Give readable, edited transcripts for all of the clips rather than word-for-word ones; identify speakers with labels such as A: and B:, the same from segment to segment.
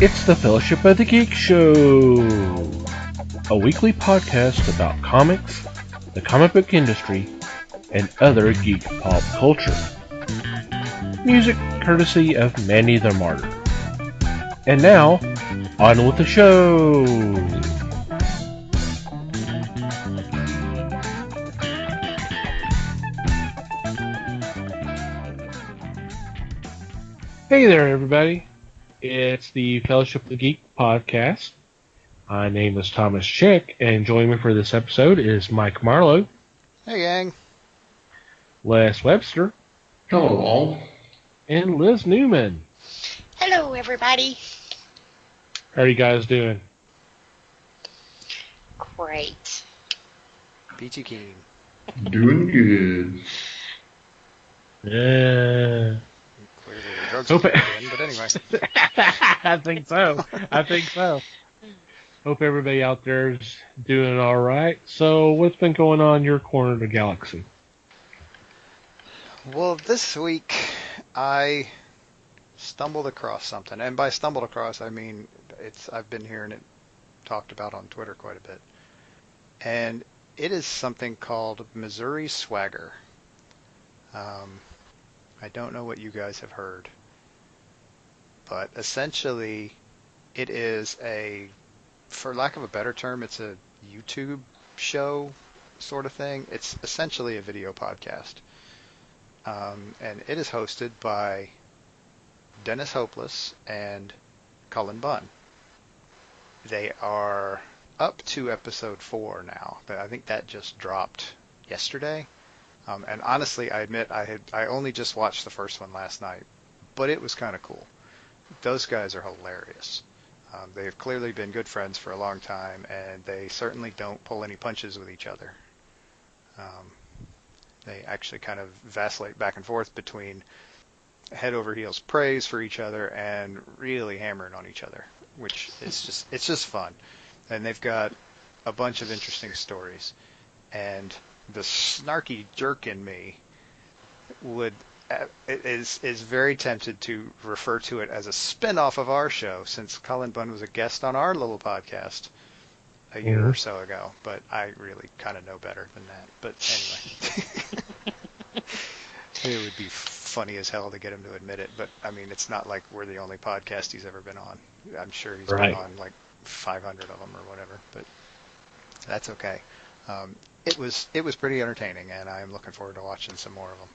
A: It's the Fellowship of the Geek Show, a weekly podcast about comics, the comic book industry, and other geek pop culture. Music courtesy of Mandy the Martyr. And now, on with the show! Hey there, everybody. It's the Fellowship of the Geek podcast. My name is Thomas Chick, and joining me for this episode is Mike Marlowe.
B: Hey, gang.
A: Les Webster.
C: Hello, all.
A: And Liz Newman.
D: Hello, everybody.
A: How are you guys doing?
D: Great.
B: Peachy keen.
C: Doing good.
A: Yeah.
B: Clearly the drugs are in, but anyway.
A: I think so. Hope everybody out there is doing all right. So, what's been going on in your corner of the galaxy?
B: Well, this week I stumbled across something, and by stumbled across I mean I've been hearing it talked about on Twitter quite a bit, and it is something called Missouri Swagger. I don't know what you guys have heard, but essentially it is for lack of a better term, it's a YouTube show sort of thing. It's essentially a video podcast. And it is hosted by Dennis Hopeless and Cullen Bunn. They are up to episode 4 now. I think that just dropped yesterday. And honestly, I admit I only just watched the first one last night, but it was kind of cool. Those guys are hilarious. They've clearly been good friends for a long time, and they certainly don't pull any punches with each other. They actually kind of vacillate back and forth between head over heels praise for each other and really hammering on each other, which is it's just fun. And they've got a bunch of interesting stories. And the snarky jerk in me is very tempted to refer to it as a spinoff of our show, since Cullen Bunn was a guest on our little podcast a year or so ago, but I really kind of know better than that. But anyway, it would be funny as hell to get him to admit it, but I mean, it's not like we're the only podcast he's ever been on. I'm sure he's been on like 500 of them or whatever, but that's okay. It was pretty entertaining, and I'm looking forward to watching some more of them.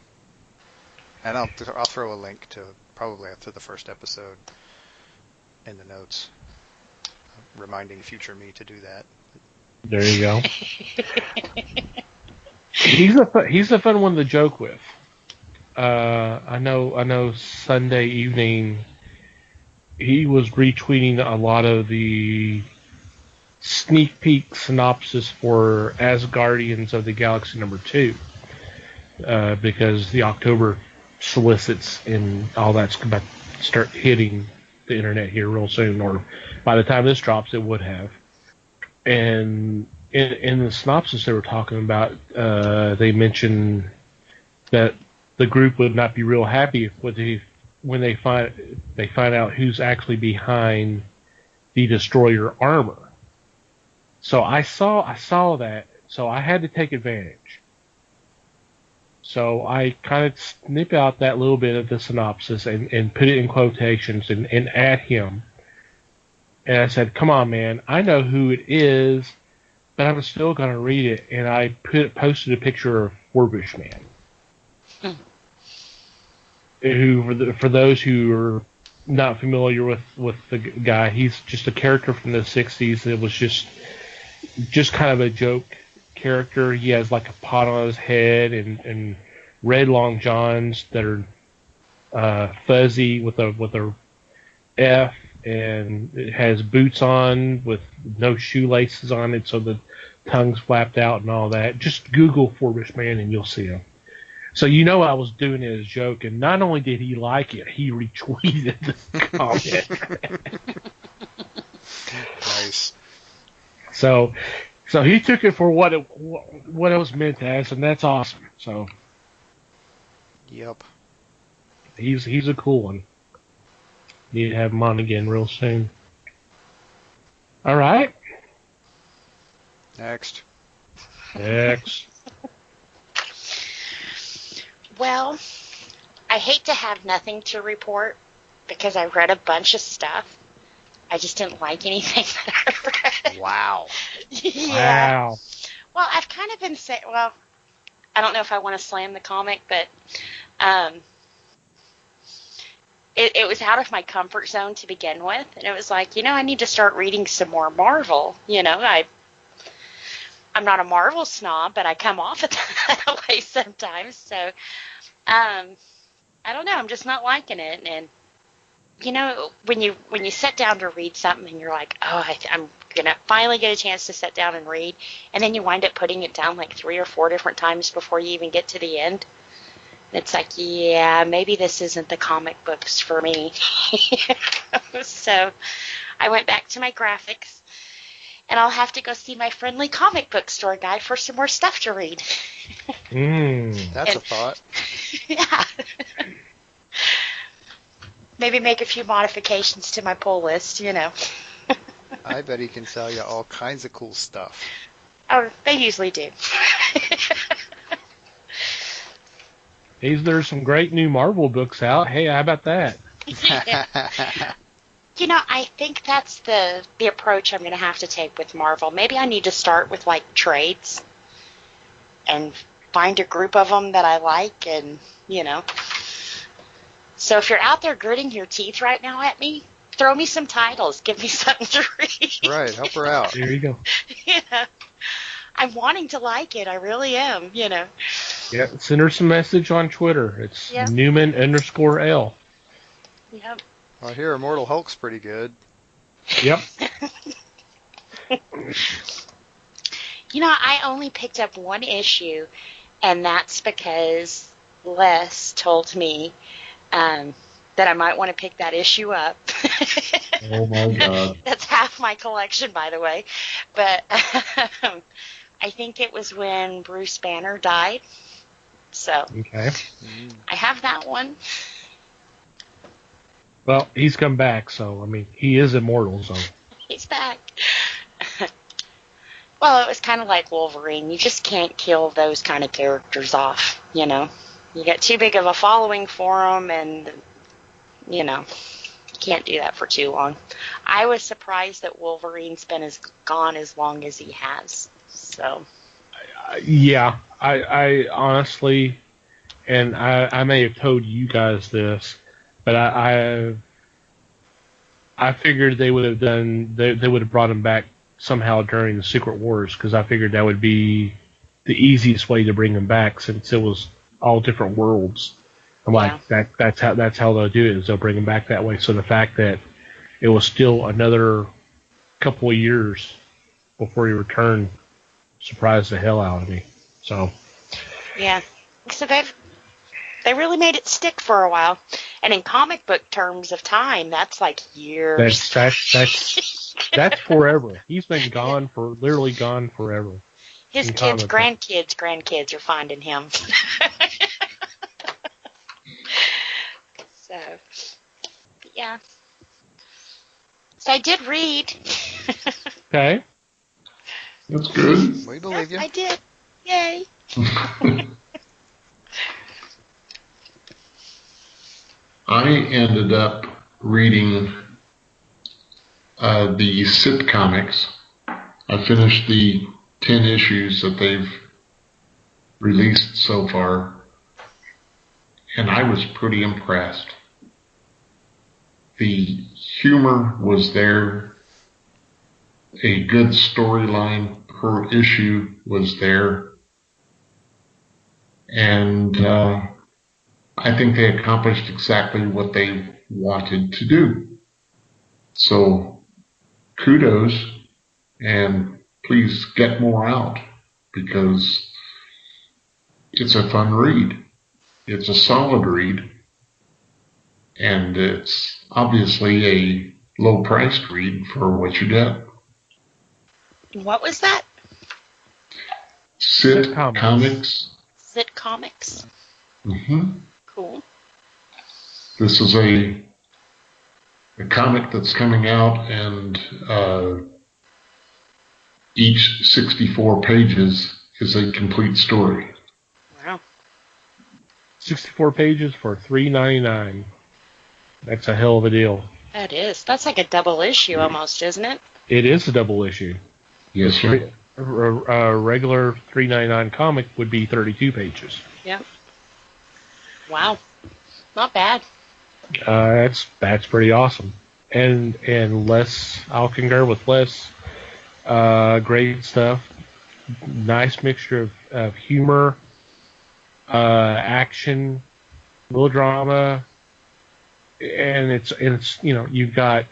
B: And I'll throw a link to the first episode in the notes, reminding future me to do that.
A: There you go. He's a fun one to joke with. I know Sunday evening he was retweeting a lot of the sneak peek synopsis for Asgardians of the Galaxy #2, because the October solicits and all that's about to start hitting the internet here real soon, or by the time this drops it would have. And in the synopsis they were talking about, they mentioned that the group would not be real happy when they find out who's actually behind the destroyer armor. So I saw that, so I had to take advantage. So I kind of snip out that little bit of the synopsis and put it in quotations and at him. And I said, come on, man, I know who it is, but I'm still going to read it. And I posted a picture of Forbush Man. Who, for those who are not familiar with the guy, he's just a character from the 60s. It was just kind of a joke character. He has like a pot on his head and red long johns that are fuzzy with a F, and it has boots on with no shoelaces on it, so the tongue's flapped out and all that. Just Google Forbush Man and you'll see him. So I was doing it as a joke, and not only did he like it, he retweeted the comment.
B: Nice.
A: So he took it for what it was meant as, and that's awesome. So,
B: yep,
A: he's a cool one. Need to have him on again real soon. All right.
B: Next.
A: Next.
D: Well, I hate to have nothing to report because I read a bunch of stuff. I just didn't like anything that I read.
B: Wow.
D: Yeah.
A: Wow.
D: Well, I've kind of been saying, well, I don't know if I want to slam the comic, but it was out of my comfort zone to begin with. And it was like, I need to start reading some more Marvel. I'm not a Marvel snob, but I come off it that way sometimes. So, I don't know. I'm just not liking it. And, when you sit down to read something and you're like, oh, I'm going to finally get a chance to sit down and read. And then you wind up putting it down like 3 or 4 different times before you even get to the end. It's like, yeah, maybe this isn't the comic books for me. So I went back to my graphics, and I'll have to go see my friendly comic book store guy for some more stuff to read.
B: That's a thought.
D: Yeah. Maybe make a few modifications to my pull list,
B: I bet he can sell you all kinds of cool stuff.
D: Oh, they usually do.
A: There's some great new Marvel books out. Hey, how about that?
D: I think that's the approach I'm going to have to take with Marvel. Maybe I need to start with, trades and find a group of them that I like and, So if you're out there gritting your teeth right now at me, throw me some titles. Give me something to read.
B: Right, help her out.
A: There you go.
D: I'm wanting to like it. I really am,
A: Yeah, send her some message on Twitter. It's
D: Yep.
A: Newman_L.
D: Yep.
B: I hear Immortal Hulk's pretty good.
A: Yep.
D: I only picked up one issue, and that's because Les told me that I might want to pick that issue up.
C: Oh my God.
D: That's half my collection, by the way. But I think it was when Bruce Banner died. So
A: Okay.
D: I have that one.
A: Well, he's come back, so, he is immortal, so.
D: He's back. Well, it was kind of like Wolverine. You just can't kill those kind of characters off, You get too big of a following for them, and, you can't do that for too long. I was surprised that Wolverine's been gone as long as he has. So.
A: Yeah, I honestly, and I may have told you guys this, but I figured they would have they would have brought him back somehow during the Secret Wars, because I figured that would be the easiest way to bring him back, since it was all different worlds. I'm like, that's how they'll do it, is they'll bring him back that way. So the fact that it was still another couple of years before he returned surprised the hell out of me. So
D: Yeah. So they really made it stick for a while. And in comic book terms of time, that's like years.
A: that's forever. He's been literally gone forever.
D: His kids, grandkids are finding him. So, yeah. So I did read.
A: Okay.
C: That's good.
B: We believe you.
D: I did. Yay.
C: I ended up reading the Sitcomics. I finished the 10 issues that they've released so far, and I was pretty impressed. The humor was there. A good storyline per issue was there. And I think they accomplished exactly what they wanted to do. So kudos, and please get more out, because it's a fun read. It's a solid read, and it's obviously a low-priced read for what you get.
D: What was that?
C: Sitcomics.
D: Sitcomics.
C: Mm-hmm.
D: Cool.
C: This is a comic that's coming out, and each 64 pages is a complete story.
D: Wow.
A: 64 pages for $3.99. That's a hell of a deal.
D: That is. That's like a double issue almost, isn't it?
A: It is a double issue.
C: Yes, sir.
A: A regular $3.99 comic would be 32 pages.
D: Yeah. Wow. Not bad.
A: That's pretty awesome. And Les, I'll concur with Les. Great stuff. Nice mixture of humor, action, little drama, and it's you've got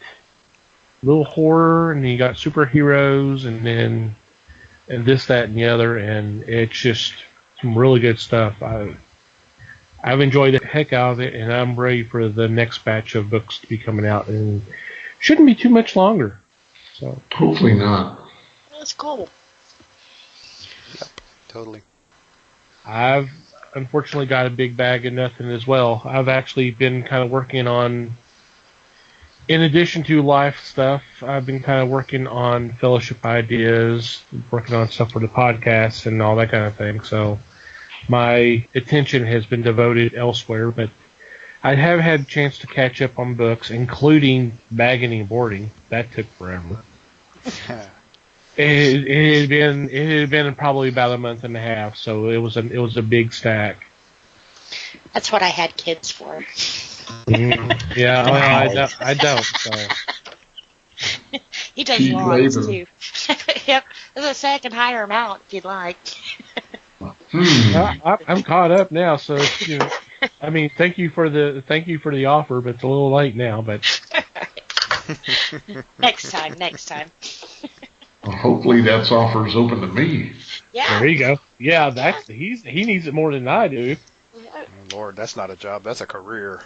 A: little horror, and you got superheroes, and then this, that, and the other, and it's just some really good stuff. I've enjoyed the heck out of it, and I'm ready for the next batch of books to be coming out, and shouldn't be too much longer. So
C: hopefully not.
D: That's cool.
B: Yep, totally.
A: I've unfortunately got a big bag of nothing as well. I've actually been kind of working on, in addition to life stuff, I've been kind of working on fellowship ideas, working on stuff for the podcast and all that kind of thing. So my attention has been devoted elsewhere, but I have had a chance to catch up on books, including bagging and boarding. That took forever. It had been probably about a month and a half, so it was a big stack.
D: That's what I had kids for.
A: Yeah, well, I don't. So.
D: He does
C: Cheap
D: lots
C: labor.
D: too. Yep, as I say, I can hire him out if you'd like.
A: I'm caught up now, so I mean, thank you for the offer, but it's a little late now. But
D: Next time.
C: Well, hopefully that's offers open to me.
D: Yeah.
A: there you go. Yeah, he needs it more than I do.
B: Oh, Lord, that's not a job. That's a career.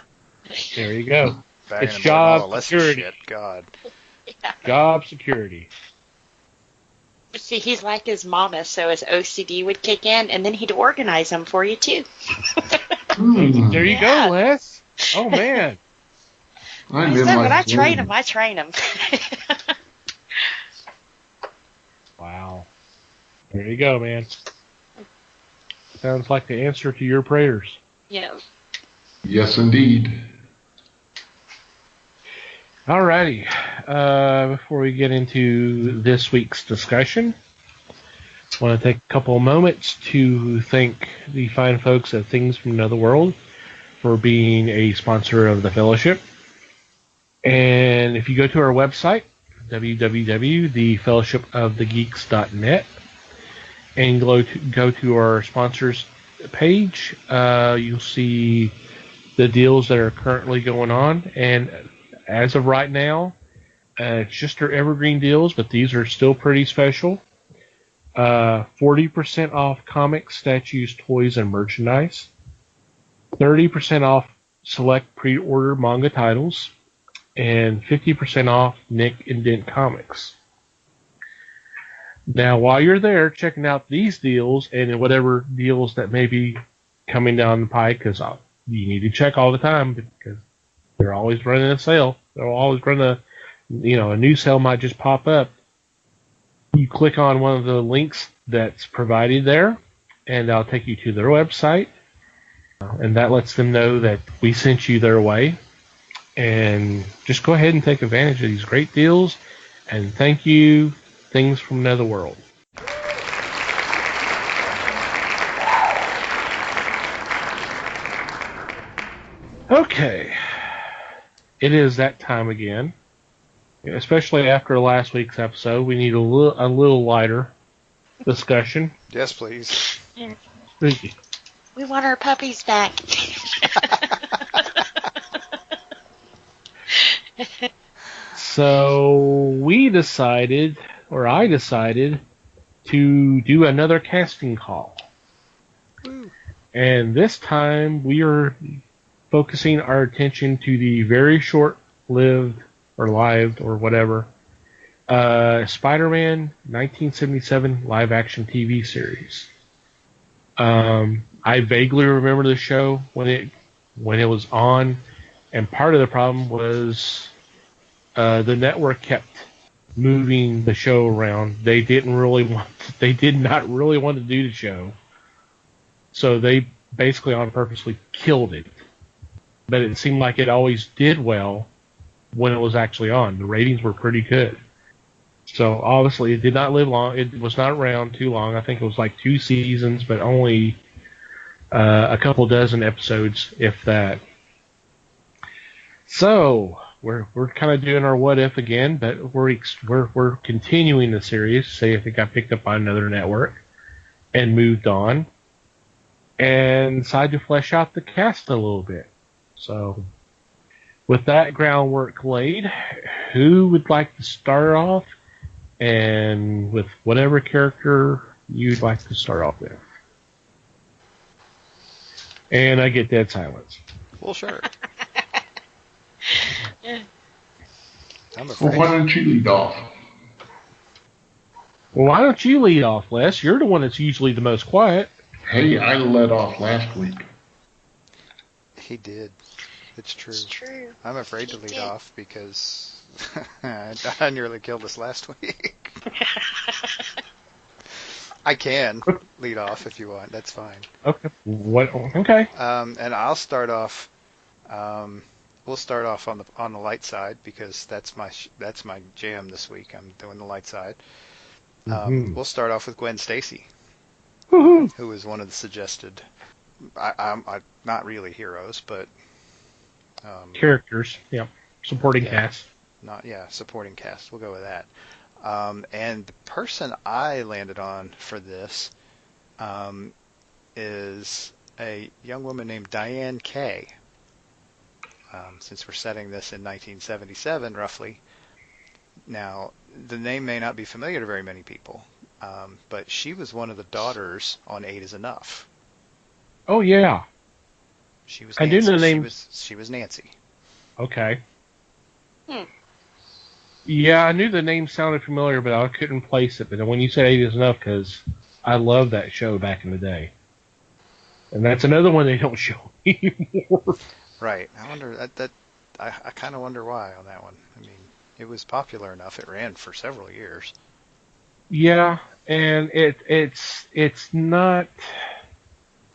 A: There you go.
B: Bagging
A: It's
B: and boarding all
A: job
B: the lesson
A: security.
B: shit. God.
D: Yeah.
A: Job security.
D: See, he's like his mama, so his OCD would kick in, and then he'd organize them for you too.
A: There you
D: Yeah.
A: go, Les. Oh man.
C: I'm
D: So
C: in my
D: when I train
C: zone.
D: him, I train him.
A: Wow. There you go, man. Sounds like the answer to your prayers.
D: Yeah.
C: Yes, indeed.
A: Alrighty. Before we get into this week's discussion, I want to take a couple of moments to thank the fine folks at Things from Another World for being a sponsor of the Fellowship. And if you go to our website, www.thefellowshipofthegeeks.net, and go to our sponsors page, you'll see the deals that are currently going on. And as of right now, it's just our evergreen deals, but these are still pretty special. 40% off comics, statues, toys, and merchandise. 30% off select pre-order manga titles. And 50% off Nick and Dent comics. Now, while you're there checking out these deals and whatever deals that may be coming down the pike, because you need to check all the time because they're always running a sale. They're always running a new sale might just pop up. You click on one of the links that's provided there, and I'll take you to their website, and that lets them know that we sent you their way. And just go ahead and take advantage of these great deals. And thank you, Things from Another World. Okay. It is that time again. Especially after last week's episode, we need a little lighter discussion.
B: Yes, please.
D: We want our puppies back.
A: So I decided to do another casting call. And this time we are focusing our attention to the very short-lived or lived or whatever Spider-Man 1977 live-action TV series. I vaguely remember the show when it was on, and part of the problem was the network kept moving the show around. They did not really want to do the show. So they basically on purposely killed it. But it seemed like it always did well when it was actually on. The ratings were pretty good. So obviously it did not live long. It was not around too long. I think it was like 2 seasons, but only a couple dozen episodes, if that. So we're kind of doing our what if again, but we're continuing the series. Say if it got picked up by another network and moved on, and decided to flesh out the cast a little bit. So with that groundwork laid, who would like to start off, and with whatever character you'd like to start off with? And I get dead silence.
B: Well, sure. I'm afraid.
C: Well, why don't you lead off?
A: Well, why don't you lead off, Les? You're the one that's usually the most quiet.
C: Hey, I led off last week.
B: He did. It's true.
D: It's true.
B: I'm afraid
D: He
B: to lead
D: did.
B: off because I nearly killed us last week. I can lead off if you want. That's fine.
A: Okay. What? Okay.
B: And I'll start off. We'll start off on the light side because that's my jam this week. I'm doing the light side. We'll start off with Gwen Stacy,
A: Woohoo.
B: who is one of the suggested. I'm not really heroes, but
A: Characters. Yeah. Supporting cast.
B: supporting cast. We'll go with that. And the person I landed on for this is a young woman named Diane Kay. Since we're setting this in 1977, roughly. Now, the name may not be familiar to very many people, but she was one of the daughters on 8 is Enough.
A: Oh, yeah.
B: She was
A: I
B: Nancy.
A: do know the name.
B: She was Nancy.
A: Okay. Yeah, I knew the name sounded familiar, but I couldn't place it. But when you said 8 is Enough, because I loved that show back in the day. And that's another one they don't show anymore.
B: Right. I wonder that I kind of wonder why on that one. I mean, it was popular enough. It ran for several years.
A: Yeah, and it's not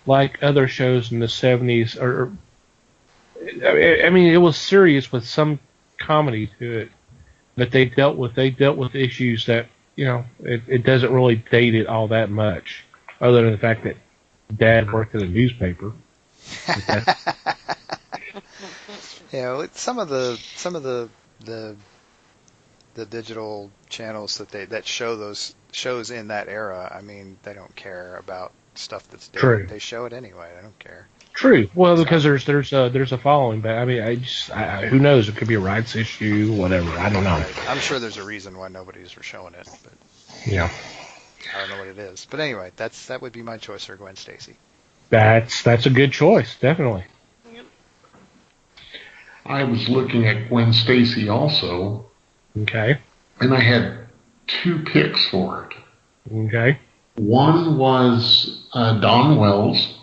A: like other shows in the 70s. Or I mean, it was serious with some comedy to it, but they dealt with issues that, you know, it doesn't really date it all that much, other than the fact that Dad worked at a newspaper.
B: Yeah, some of the digital channels that show those shows in that era, I mean, they don't care about stuff that's dated.
A: True.
B: They show it anyway. They don't care.
A: True. Well, because there's a following, but I mean, who knows? It could be a rights issue, whatever. I don't know.
B: Right. I'm sure there's a reason why nobody's showing it, but
A: Yeah.
B: I don't know what it is. But anyway, that would be my choice for Gwen Stacy.
A: That's a good choice, definitely.
C: I was looking at Gwen Stacy also,
A: Okay.
C: and I had 2 picks for it.
A: Okay.
C: One was Dawn Wells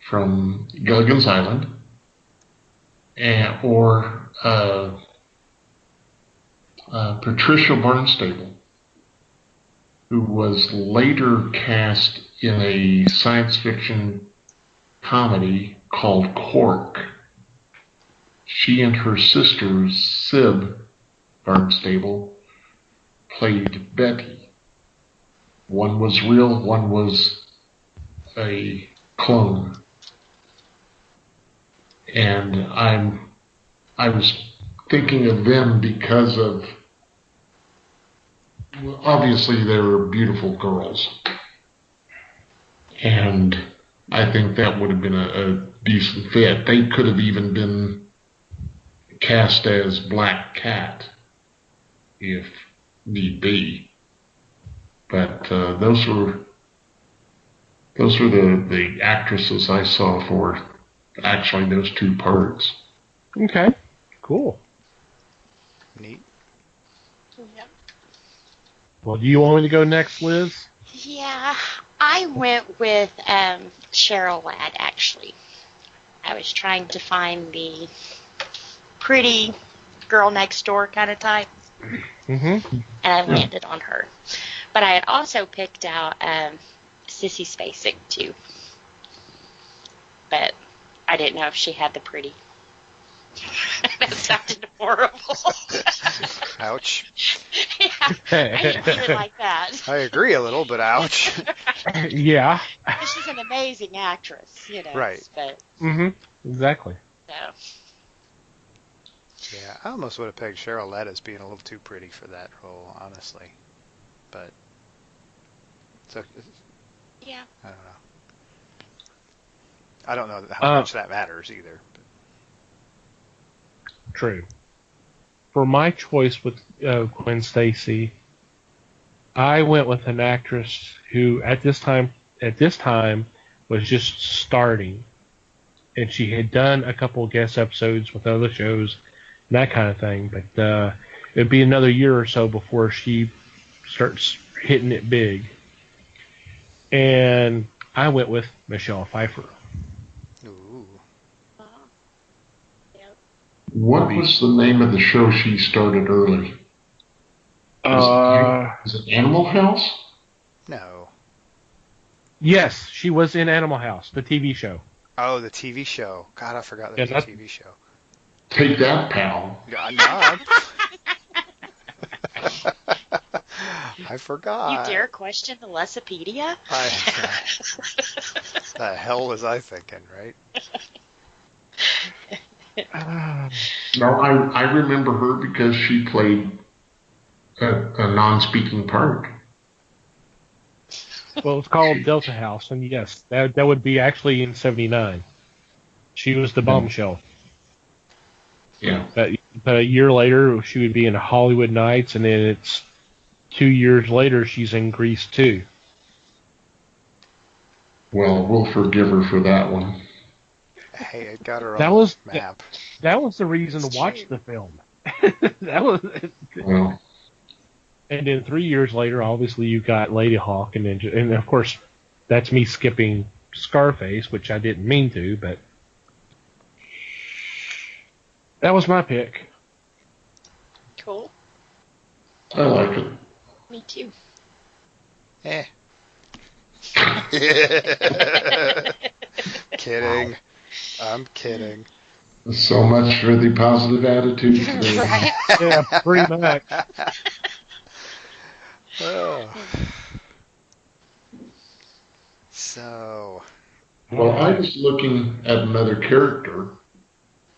C: from Gilligan's Island, or Patricia Barnstable, who was later cast in a science fiction comedy called Cork. She and her sister, Sib Barnstable, played Betty. One was real, one was a clone. And I was thinking of them because of, well, obviously they were beautiful girls. And I think that would have been a decent fit. They could have even been cast as Black Cat, if need be. But those were the actresses I saw for actually those 2 parts.
A: Okay. Cool.
B: Neat.
D: Yep.
A: Well, do you want me to go next, Liz?
D: Yeah, I went with Cheryl Ladd, actually. I was trying to find the pretty girl next door kind of type.
A: Mm-hmm.
D: And I landed on her. But I had also picked out Sissy Spacek, too. But I didn't know if she had the pretty. That sounded horrible.
B: Ouch.
D: Yeah, I didn't mean it like that.
B: I agree a little, but ouch.
A: Yeah.
D: She's an amazing actress,
B: Right.
D: But,
A: Mm-hmm. Exactly.
D: so.
B: Yeah, I almost would have pegged Cheryl Lett as being a little too pretty for that role, honestly. But, so,
D: Yeah.
B: I don't know. I don't know how much that matters either. But.
A: True. For my choice with Gwen Stacy, I went with an actress who at this time was just starting, and she had done a couple of guest episodes with other shows and that kind of thing. But it'd be another year or so before she starts hitting it big. And I went with Michelle Pfeiffer.
B: Ooh.
D: Yep.
C: What was the name of the show she started early? Is it Animal House?
B: No.
A: Yes, she was in Animal House, the TV show.
B: Oh, the TV show. God, I forgot that was a TV show.
C: Take that, pal.
B: No, I forgot.
D: You dare question the Les-opedia?
B: The hell was I thinking, right?
C: No, I remember her because she played a non-speaking part.
A: Well, it's called Delta House, and yes, that would be actually in '79. She was the bombshell.
C: Yeah.
A: But a year later, she would be in Hollywood Nights, and then it's 2 years later, she's in Grease 2.
C: Well, we'll forgive her for that one.
B: Hey, it got her
A: That
B: on
A: was
B: the map.
A: That was the reason to watch the film. That was.
C: Well,
A: And then 3 years later, obviously, you got Lady Hawk, and of course, that's me skipping Scarface, which I didn't mean to, but that was my pick.
D: Cool.
C: I like it.
D: Me too.
B: Kidding. I'm kidding.
C: So much for the positive attitude today.
D: Right?
A: Yeah, pretty much.
B: Oh. So.
C: Well, I was looking at another character,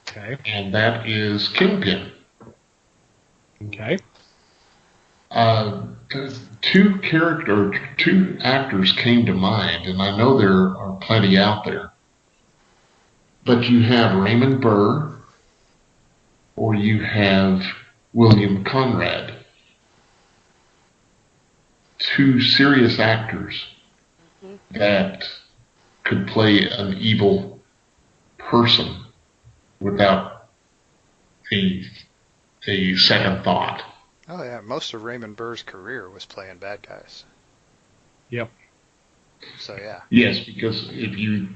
A: Okay.
C: and that is Kingpin.
A: Okay.
C: Two actors came to mind, and I know there are plenty out there. But you have Raymond Burr, or you have William Conrad. Two serious actors that could play an evil person without a second thought.
B: Oh yeah, most of Raymond Burr's career was playing bad guys.
A: Yep.
B: So yeah.
C: Yes, because if you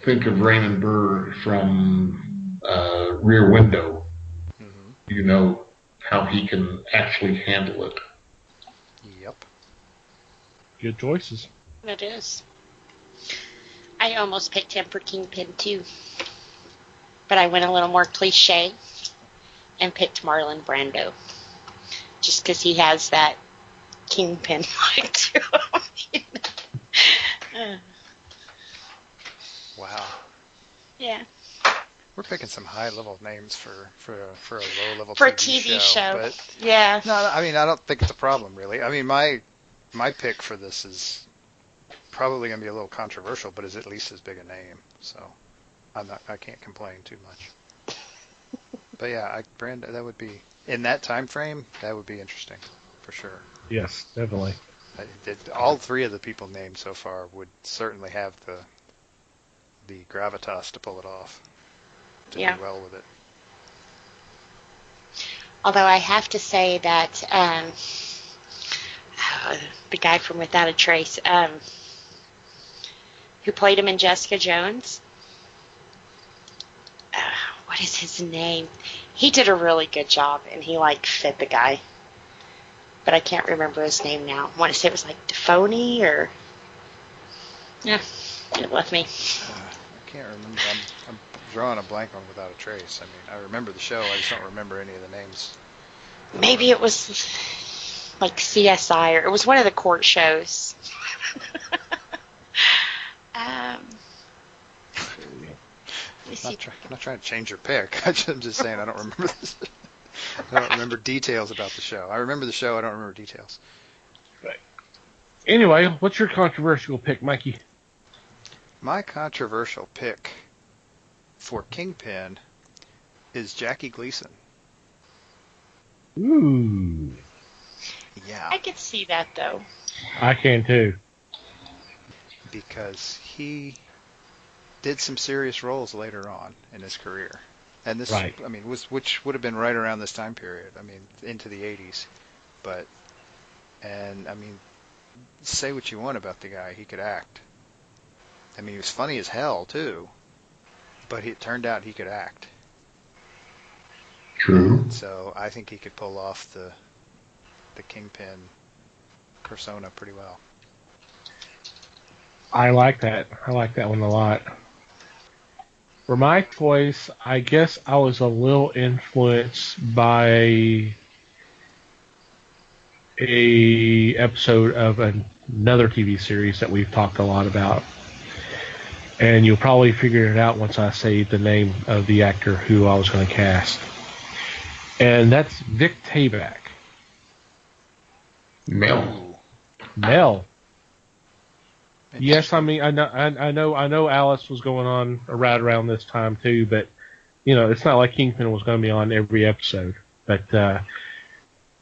C: think of Raymond Burr from Rear Window, you know how he can actually handle it.
B: Yep.
A: Good choices.
D: It is. I almost picked him for Kingpin too, but I went a little more cliche and picked Marlon Brando, just because he has that Kingpin look to him.
B: Wow.
D: Yeah.
B: We're picking some high-level names for a low-level
D: For
B: TV
D: show.
B: But
D: Yeah.
B: no, I mean, I don't think it's a problem, really. I mean, my pick for this is probably going to be a little controversial, but is at least as big a name. So I can't complain too much. But yeah, Brando, that would be, in that time frame, that would be interesting, for sure.
A: Yes, definitely.
B: All three of the people named so far would certainly have the gravitas to pull it off, to do well with it.
D: Although I have to say that the guy from Without a Trace, who played him in Jessica Jones, what what is his name? He did a really good job, and he like fit the guy. But I can't remember his name now. I want to say it was like Defoni or yeah, it left me.
B: I can't remember. I'm drawing a blank on Without a Trace. I mean, I remember the show. I just don't remember any of the names.
D: Maybe it was like CSI, or it was one of the court shows. um,
B: I'm not trying to change your pick. I'm just saying I don't remember this. I don't remember details about the show. I remember the show. I don't remember details.
A: Right. Anyway, what's your controversial pick, Mikey?
B: My controversial pick for Kingpin is Jackie Gleason.
A: Ooh.
B: Yeah.
D: I could see that though.
A: I can too.
B: Because he did some serious roles later on in his career. And this,
A: right.
B: I mean, which would have been right around this time period. I mean, into the 80s. And I mean, say what you want about the guy, he could act. I mean, he was funny as hell, too. But it turned out he could act.
C: True.
B: So I think he could pull off the Kingpin persona pretty well.
A: I like that. I like that one a lot. For my choice, I guess I was a little influenced by a episode of another TV series that we've talked a lot about. And you'll probably figure it out once I say the name of the actor who I was going to cast. And that's Vic Tayback.
C: Mel.
A: Yes, I mean, I know Alice was going on right around this time too, but you know, it's not like Kingpin was going to be on every episode. But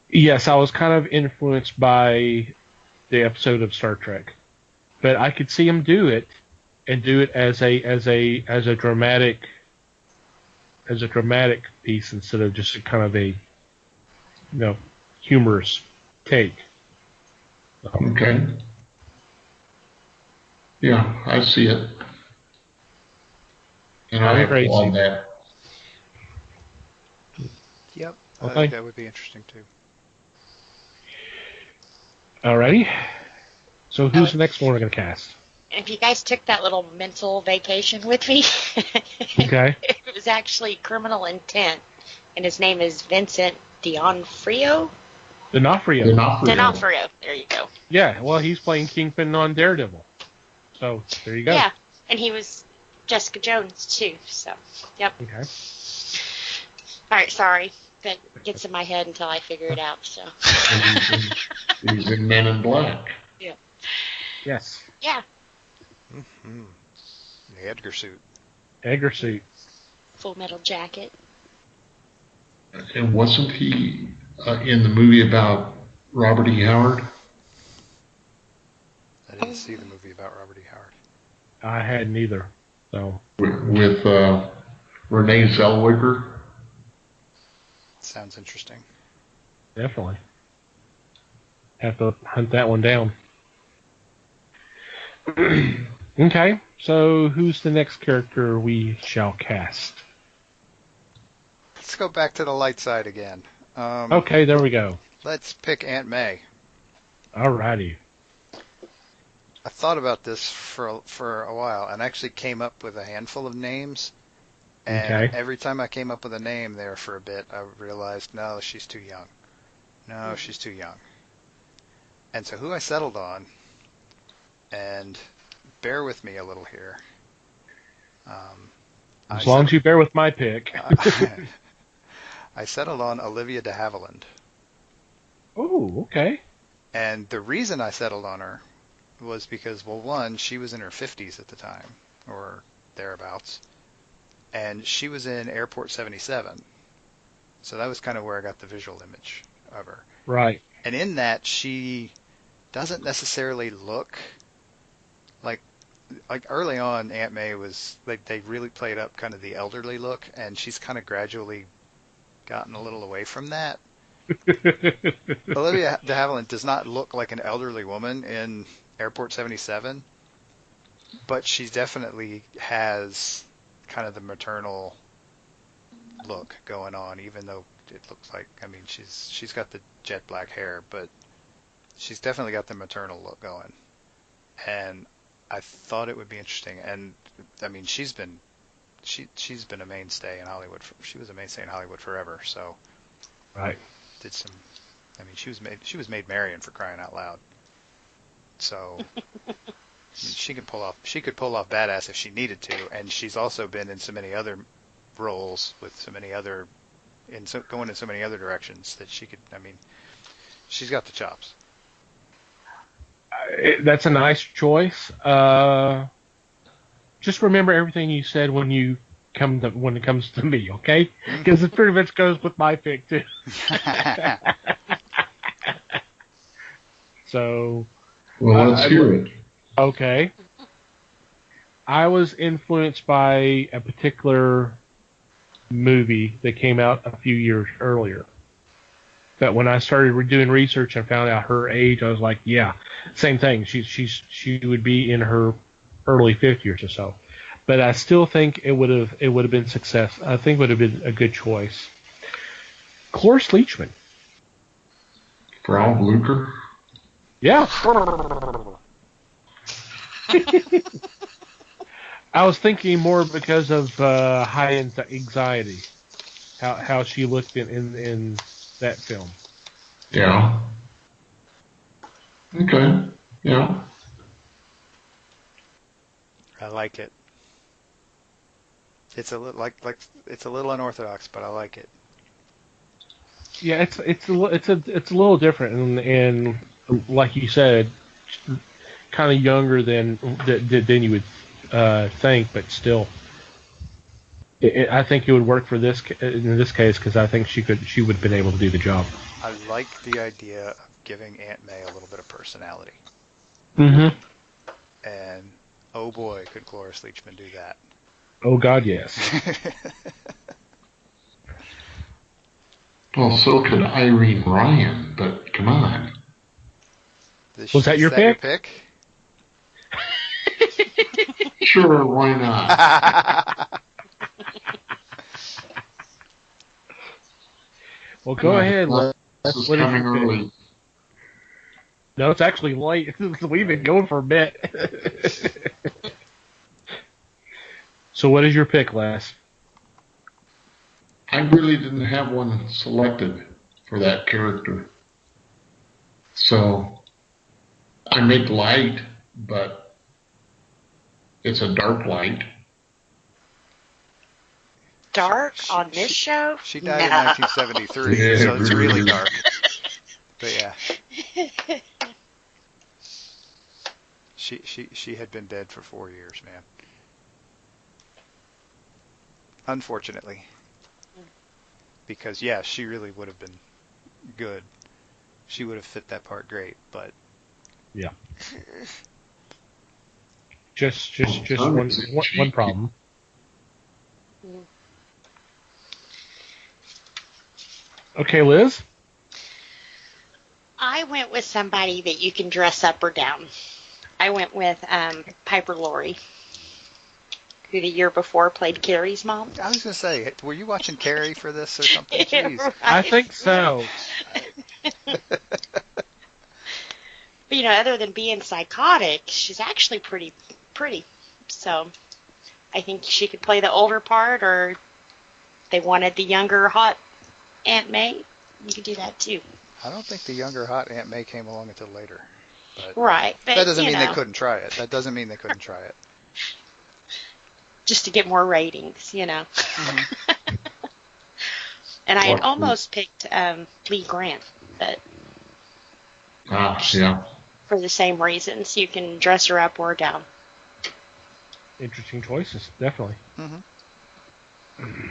A: yes, I was kind of influenced by the episode of Star Trek, but I could see him do it and do it as a dramatic piece instead of just a kind of a humorous take.
C: Okay. Yeah, I see it. And I
A: Great
C: applaud that.
B: Yep.
A: Okay.
B: I think that would be interesting too.
A: Alrighty. So who's the next one we're going to cast?
D: If you guys took that little mental vacation with me,
A: Okay.
D: It was actually Criminal Intent, and his name is Vincent D'Onofrio.
A: D'Onofrio.
D: There you go.
A: Yeah, well, he's playing Kingpin on Daredevil. So, there you go.
D: Yeah, and he was Jessica Jones, too, so, yep.
A: Okay.
D: All right, sorry. That gets in my head until I figure it out, so.
C: He's in Men in Black.
D: Yeah.
A: Yes.
D: Yeah.
B: Mm-hmm. The Edgar suit.
A: Edgar suit.
D: Full Metal Jacket.
C: And wasn't he in the movie about Robert E. Howard?
B: I didn't see the movie about Robert E. Howard.
A: I hadn't either. So.
C: With Renee Zellweger?
B: Sounds interesting.
A: Definitely. Have to hunt that one down. Okay, so who's the next character we shall cast?
B: Let's go back to the light side again.
A: Okay, there we go.
B: Let's pick Aunt May.
A: Alrighty.
B: I thought about this for a while and actually came up with a handful of names. And every time I came up with a name there for a bit, I realized, no, she's too young. No, she's too young. And so who I settled on, and bear with me a little here.
A: As long as you bear with my pick.
B: I settled on Olivia de Havilland.
A: Oh, okay.
B: And the reason I settled on her was because, well, one, she was in her 50s at the time, or thereabouts, and she was in Airport 77. So that was kind of where I got the visual image of her.
A: Right.
B: And in that, she doesn't necessarily look like early on, Aunt May was, they really played up kind of the elderly look, and she's kind of gradually gotten a little away from that. Olivia de Havilland does not look like an elderly woman in Airport 77, but she definitely has kind of the maternal look going on, even though it looks like, I mean, she's got the jet black hair, but she's definitely got the maternal look going. And I thought it would be interesting. And I mean, she's been a mainstay in Hollywood. She was a mainstay in Hollywood forever. So
A: Right.
B: did some. I mean, she was made Marion, for crying out loud. So I mean, she could pull off badass if she needed to. And she's also been in so many other roles with so many other going in so many other directions that she could. I mean, she's got the chops.
A: That's a nice choice. Just remember everything you said when it comes to me, okay? Because it pretty much goes with my pick too. So,
C: Well, let's hear it.
A: okay. I was influenced by a particular movie that came out a few years earlier. That when I started doing research and found out her age, I was like, yeah, same thing. She would be in her early 50s or so. But I still think it would have been success. I think it would have been a good choice. Cloris Leachman.
C: Frau Blucher?
A: Yeah. I was thinking more because of high anxiety, how she looked in that film.
C: Yeah. Okay. Yeah.
B: I like it. It's a little it's a little unorthodox, but I like it.
A: Yeah, it's a little different, and like you said, kind of younger than you would think, but still, I think it would work for in this case because I think she would have been able to do the job.
B: I like the idea of giving Aunt May a little bit of personality.
A: Mm-hmm.
B: And oh boy, could Cloris Leachman do that?
A: Oh God, yes.
C: Well, so could Irene Ryan, but come on.
A: Was that your pick?
C: Sure, why not?
A: Well, go ahead.
C: This is coming early.
A: No, it's actually late. We've been going for a bit. So what is your pick, Les?
C: I really didn't have one selected for that character. So I make light, but it's a dark light.
D: Dark on this show?
B: She died in 1973, so it's really dark. But yeah. She had been dead for 4 years, man. Unfortunately. Because, yeah, she really would have been good. She would have fit that part great, but...
A: Yeah. Just one problem. Okay, Liz?
D: I went with somebody that you can dress up or down. I went with Piper Laurie, who the year before played Carrie's mom.
B: I was going to say, were you watching Carrie for this or something? Jeez.
D: Right.
A: I think so.
D: But, you know, other than being psychotic, she's actually pretty pretty. So I think she could play the older part, or they wanted the younger, hot Aunt May. You could do that, too.
B: I don't think the younger, hot Aunt May came along until later. But
D: right. But,
B: that doesn't mean they couldn't try it. That doesn't mean they couldn't try it.
D: Just to get more ratings, you know. Mm-hmm. And I had almost picked Lee Grant, but
C: yeah,
D: for the same reasons. You can dress her up or down.
A: Interesting choices, definitely.
B: Mm-hmm.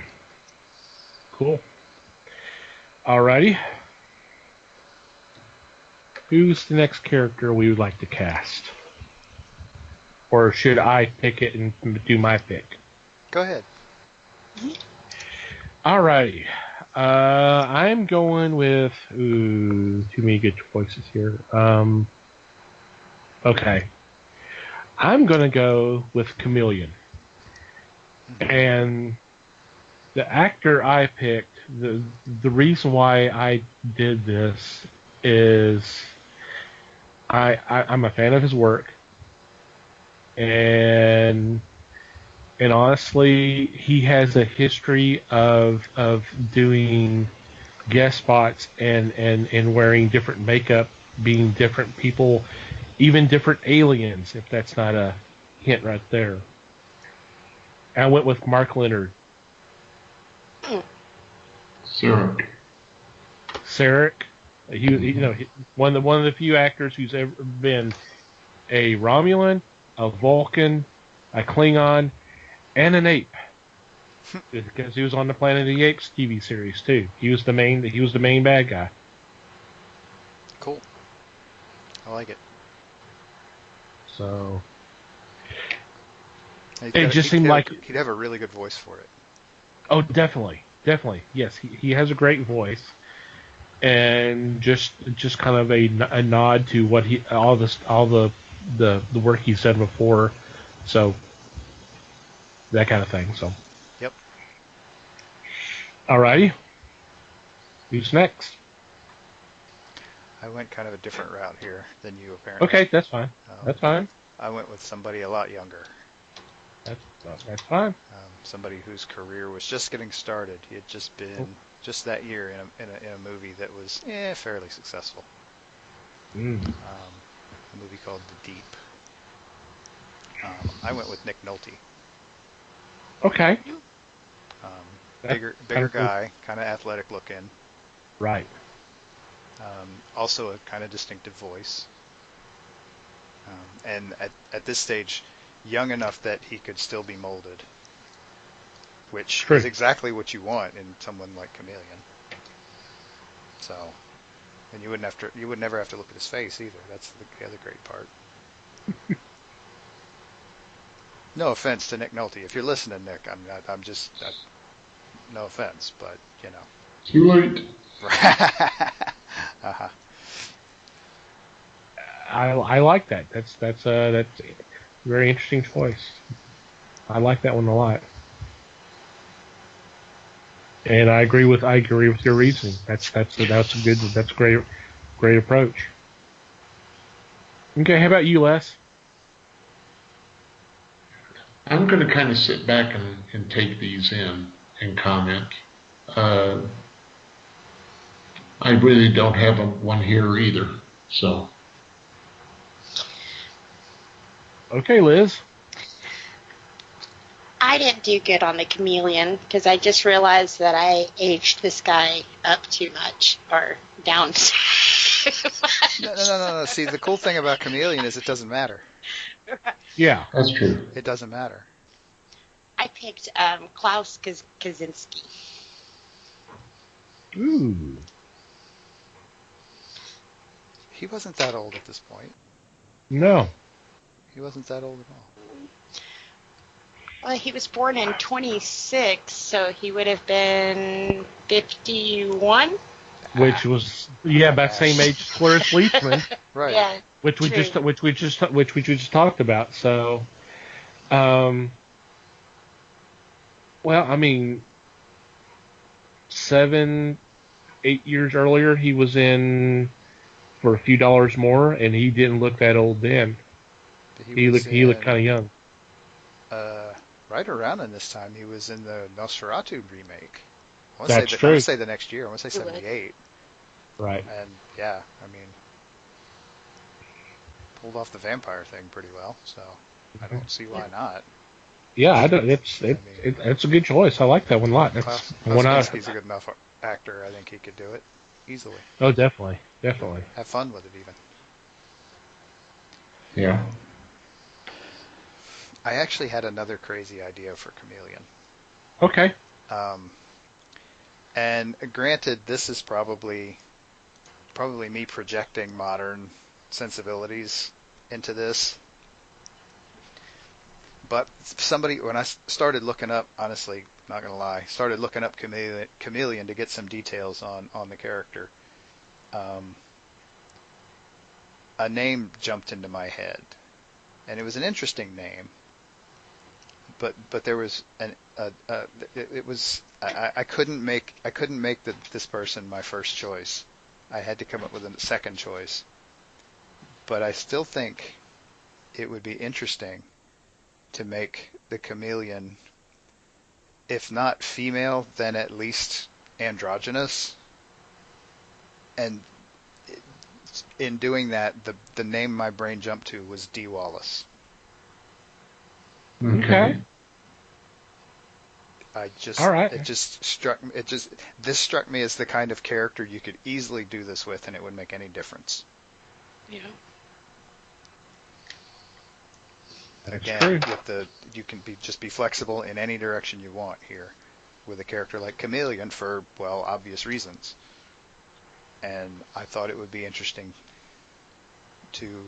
A: Cool. Alrighty. Who's the next character we would like to cast? Or should I pick it and do my pick?
B: Go ahead.
A: Alrighty. I'm going with... Ooh, too many good choices here. Okay. I'm going to go with Chameleon. And The actor I picked, the reason why I did this is I'm a fan of his work, and honestly, he has a history of doing guest spots and wearing different makeup, being different people, even different aliens. If that's not a hint right there. I went with Mark Leonard. Sarek. One of the few actors who's ever been a Romulan, a Vulcan, a Klingon, and an ape. Because he was on the Planet of the Apes TV series too. He was the main bad guy.
B: Cool. I like it.
A: So
B: it
A: just seemed like
B: he'd have a really good voice for it.
A: Oh, definitely. Yes, he has a great voice, and just kind of a nod to what all the work he's done before. So that kind of thing. So.
B: Yep.
A: Alrighty. Who's next?
B: I went kind of a different route here than you, apparently.
A: Okay, that's fine. That's fine.
B: I went with somebody a lot younger.
A: That's fine.
B: Somebody whose career was just getting started. He had just been just that year in a movie that was fairly successful. A movie called The Deep. I went with Nick Nolte.
A: Okay.
B: Bigger guy, kind of athletic looking.
A: Right.
B: Also a kind of distinctive voice. And at this stage, young enough that he could still be molded, which is exactly what you want in someone like Chameleon. So, and you would never have to look at his face either. That's the other great part. No offense to Nick Nolte. If you're listening, Nick, no offense, but you know.
C: Too late.
B: Uh-huh.
A: I like that. That's a very interesting choice. I like that one a lot, and I agree with your reasoning. That's a great approach. Okay, how about you, Les?
C: I'm going to kind of sit back and take these in and comment. I really don't have one here either, so.
A: Okay, Liz.
D: I didn't do good on the Chameleon because I just realized that I aged this guy up too much or down too much.
B: No. See, the cool thing about Chameleon is it doesn't matter.
A: Yeah,
C: that's true.
B: It doesn't matter.
D: I picked Klaus Kaczynski.
A: Ooh.
B: He wasn't that old at this point.
A: No.
B: He wasn't that old at all.
D: Well, he was born in 26, so he would have been 51.
A: Which was about the same age as Cloris Leachman.
B: Right.
D: Yeah.
A: Which we just talked about. So, well, I mean, 7-8 years earlier, he was in For a Few Dollars More, and he didn't look that old then. He looked kind of young.
B: Right around in this time, he was in the Nosferatu remake.
A: That's true.
B: I want to say the next year. I want to say 78.
A: Right.
B: And yeah, I mean, pulled off the vampire thing pretty well. So I don't see why not.
A: Yeah, I don't. It's a good choice. I like that one a lot. That's
B: he's a good enough actor. I think he could do it easily.
A: Oh, definitely.
B: Have fun with it even.
C: Yeah.
B: I actually had another crazy idea for Chameleon.
A: Okay.
B: And granted, this is probably me projecting modern sensibilities into this. But when I started looking up, honestly, not going to lie, started looking up Chameleon to get some details on the character, a name jumped into my head. And it was an interesting name. but there was it was I couldn't make this person my first choice. I had to come up with a second choice. But I still think it would be interesting to make the chameleon, if not female, then at least androgynous. And in doing that, the name my brain jumped to was D. Wallace.
A: Okay. All right.
B: This struck me as the kind of character you could easily do this with, and it would make any difference.
D: Yeah.
A: That's true.
B: You can be flexible in any direction you want here, with a character like Chameleon for, well, obvious reasons. And I thought it would be interesting to,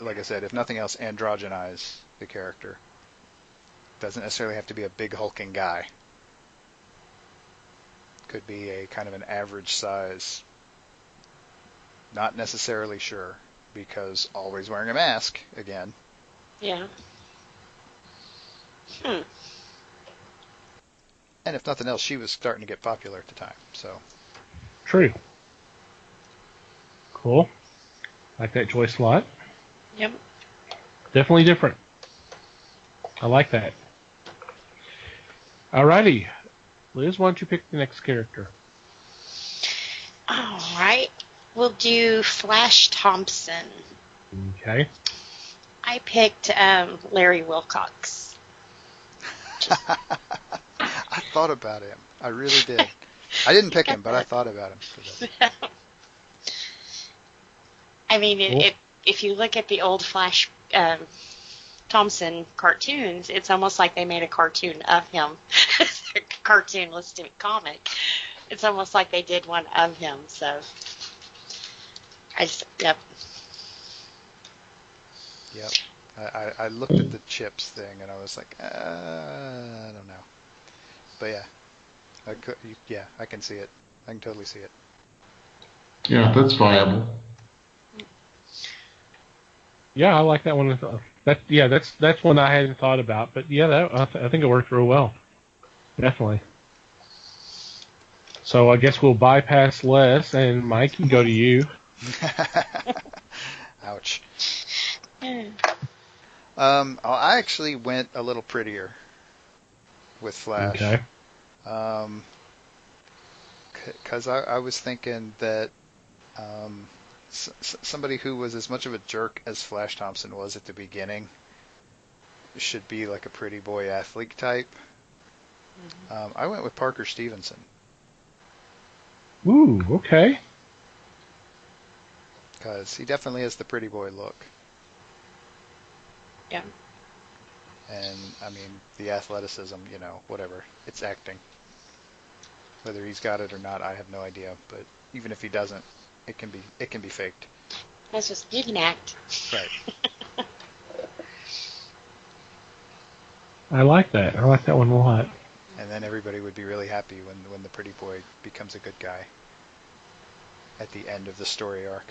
B: like I said, if nothing else, androgynize the character. Doesn't necessarily have to be a big hulking guy. Could be a kind of an average size. Not necessarily sure, because always wearing a mask again.
D: Yeah.
B: And if nothing else, she was starting to get popular at the time. So.
A: True. Cool. Like that choice a lot.
D: Yep.
A: Definitely different. I like that. Alrighty. Liz, why don't you pick the next character?
D: All right. We'll do Flash Thompson.
A: Okay.
D: I picked Larry Wilcox.
B: I thought about him. I really did. I didn't pick him, but I thought about him.
D: I mean, if you look at the old Flash Thompson cartoons, it's almost like they made a cartoon of him. A cartoonistic comic. It's almost like they did one of him. So, yep.
B: Yep. I looked at the chips thing and I was like, I don't know. But yeah, I can see it. I can totally see it.
C: Yeah, that's viable.
A: Yeah, I like that one. That's one I hadn't thought about, but yeah, I think it worked real well. Definitely. So I guess we'll bypass Les and Mike and go to you.
B: Ouch. I actually went a little prettier with Flash.
A: Okay.
B: Because I was thinking that somebody who was as much of a jerk as Flash Thompson was at the beginning should be like a pretty boy athlete type. Mm-hmm. I went with Parker Stevenson.
A: Ooh, okay.
B: Because he definitely has the pretty boy look.
D: Yeah.
B: And, I mean, the athleticism, whatever. It's acting. Whether he's got it or not, I have no idea. But even if he doesn't, it can be faked.
D: That's just, you can act.
B: Right.
A: I like that. I like that one a lot.
B: And then everybody would be really happy when the pretty boy becomes a good guy at the end of the story arc.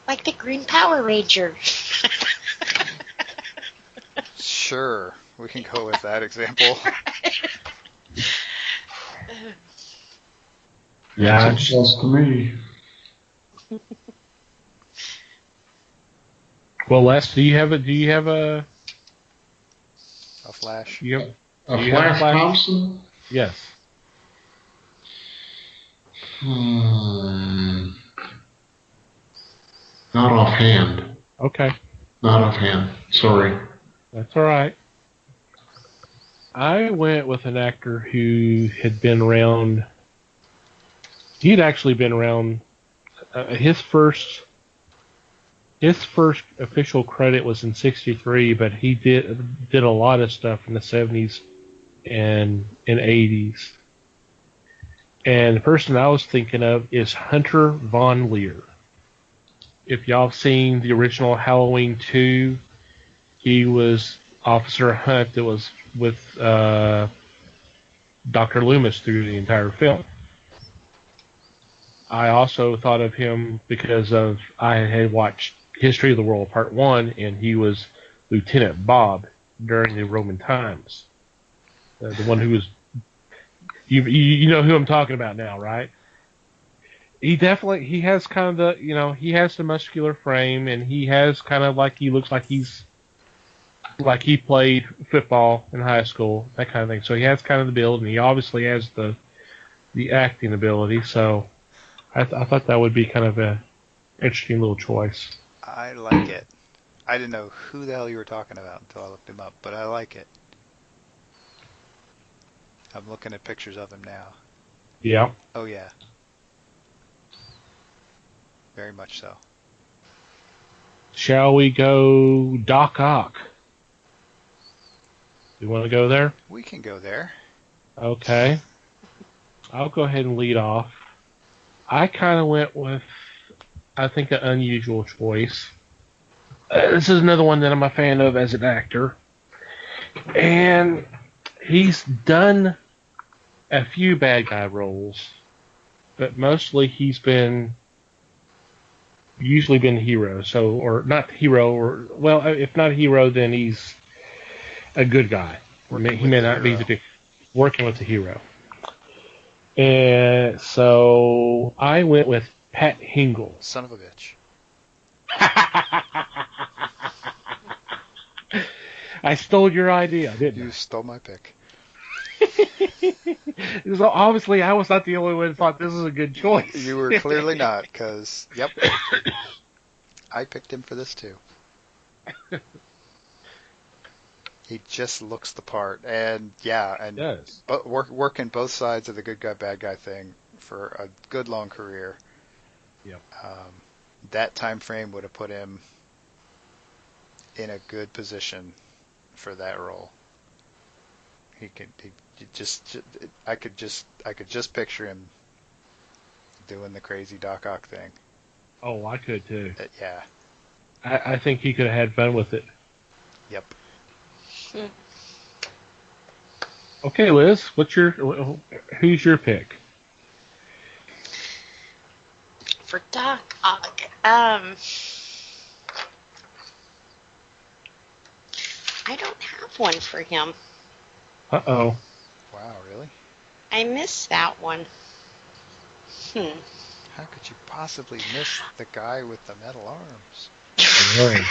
D: Like the Green Power Ranger.
B: Sure, we can go with that example.
A: Yeah,
C: that's close to me.
A: Well, Les, do you have a
B: Flash?
C: A Flash Thompson?
A: Yes.
C: Not offhand.
A: Okay.
C: Not offhand. Sorry.
A: That's all right. I went with an actor who had been around. He'd actually been around. His first official credit was in '63, but he did a lot of stuff in the '70s and '80s. And the person I was thinking of is Hunter Von Leer. If y'all have seen the original Halloween 2, he was Officer Hunt that was with Dr. Loomis through the entire film. I also thought of him because I had watched History of the World Part 1, and he was Lieutenant Bob during the Roman times. The one who was, you know who I'm talking about now, right? He has kind of he has the muscular frame, and he has kind of he looks like like he played football in high school, that kind of thing. So he has kind of the build, and he obviously has the acting ability. So I thought that would be kind of a interesting little choice.
B: I like it. I didn't know who the hell you were talking about until I looked him up, but I like it. I'm looking at pictures of him now.
A: Yeah.
B: Oh, yeah. Very much so.
A: Shall we go Doc Ock? You want to go there?
B: We can go there.
A: Okay. I'll go ahead and lead off. I kind of went with, I think, an unusual choice. This is another one that I'm a fan of as an actor. And he's done a few bad guy roles, but mostly he's usually been hero. So, or not hero, or, well, if not a hero, then he's a good guy. He may not be working with the hero. And so I went with Pat Hingle.
B: Son of a bitch.
A: I stole your idea, didn't
B: You stole my pick.
A: So obviously, I was not the only one who thought this is a good choice.
B: You were clearly not, because, yep, I picked him for this too. He just looks the part, and yeah, and
A: does.
B: Working both sides of the good guy, bad guy thing for a good long career.
A: Yep.
B: That time frame would have put him in a good position for that role. I could just picture him doing the crazy Doc Ock thing.
A: Oh, I could too.
B: Yeah.
A: I think he could have had fun with it.
B: Yep.
A: Okay, Liz, who's your pick?
D: For Doc Ock, I don't have one for him.
A: Uh-oh.
B: Wow, really?
D: I missed that one.
B: How could you possibly miss the guy with the metal arms?
D: Right.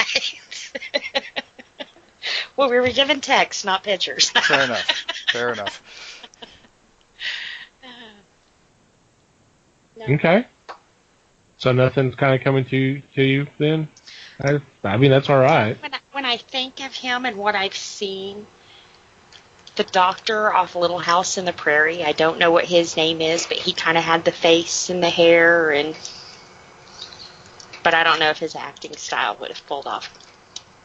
D: Well, we were given text, not pictures.
B: Fair enough. Fair enough.
D: No.
A: Okay. So nothing's kind of coming to you then? I mean, that's all right.
D: When I think of him and what I've seen, the doctor off Little House in the Prairie, I don't know what his name is, but he kind of had the face and the hair, but I don't know if his acting style would have pulled off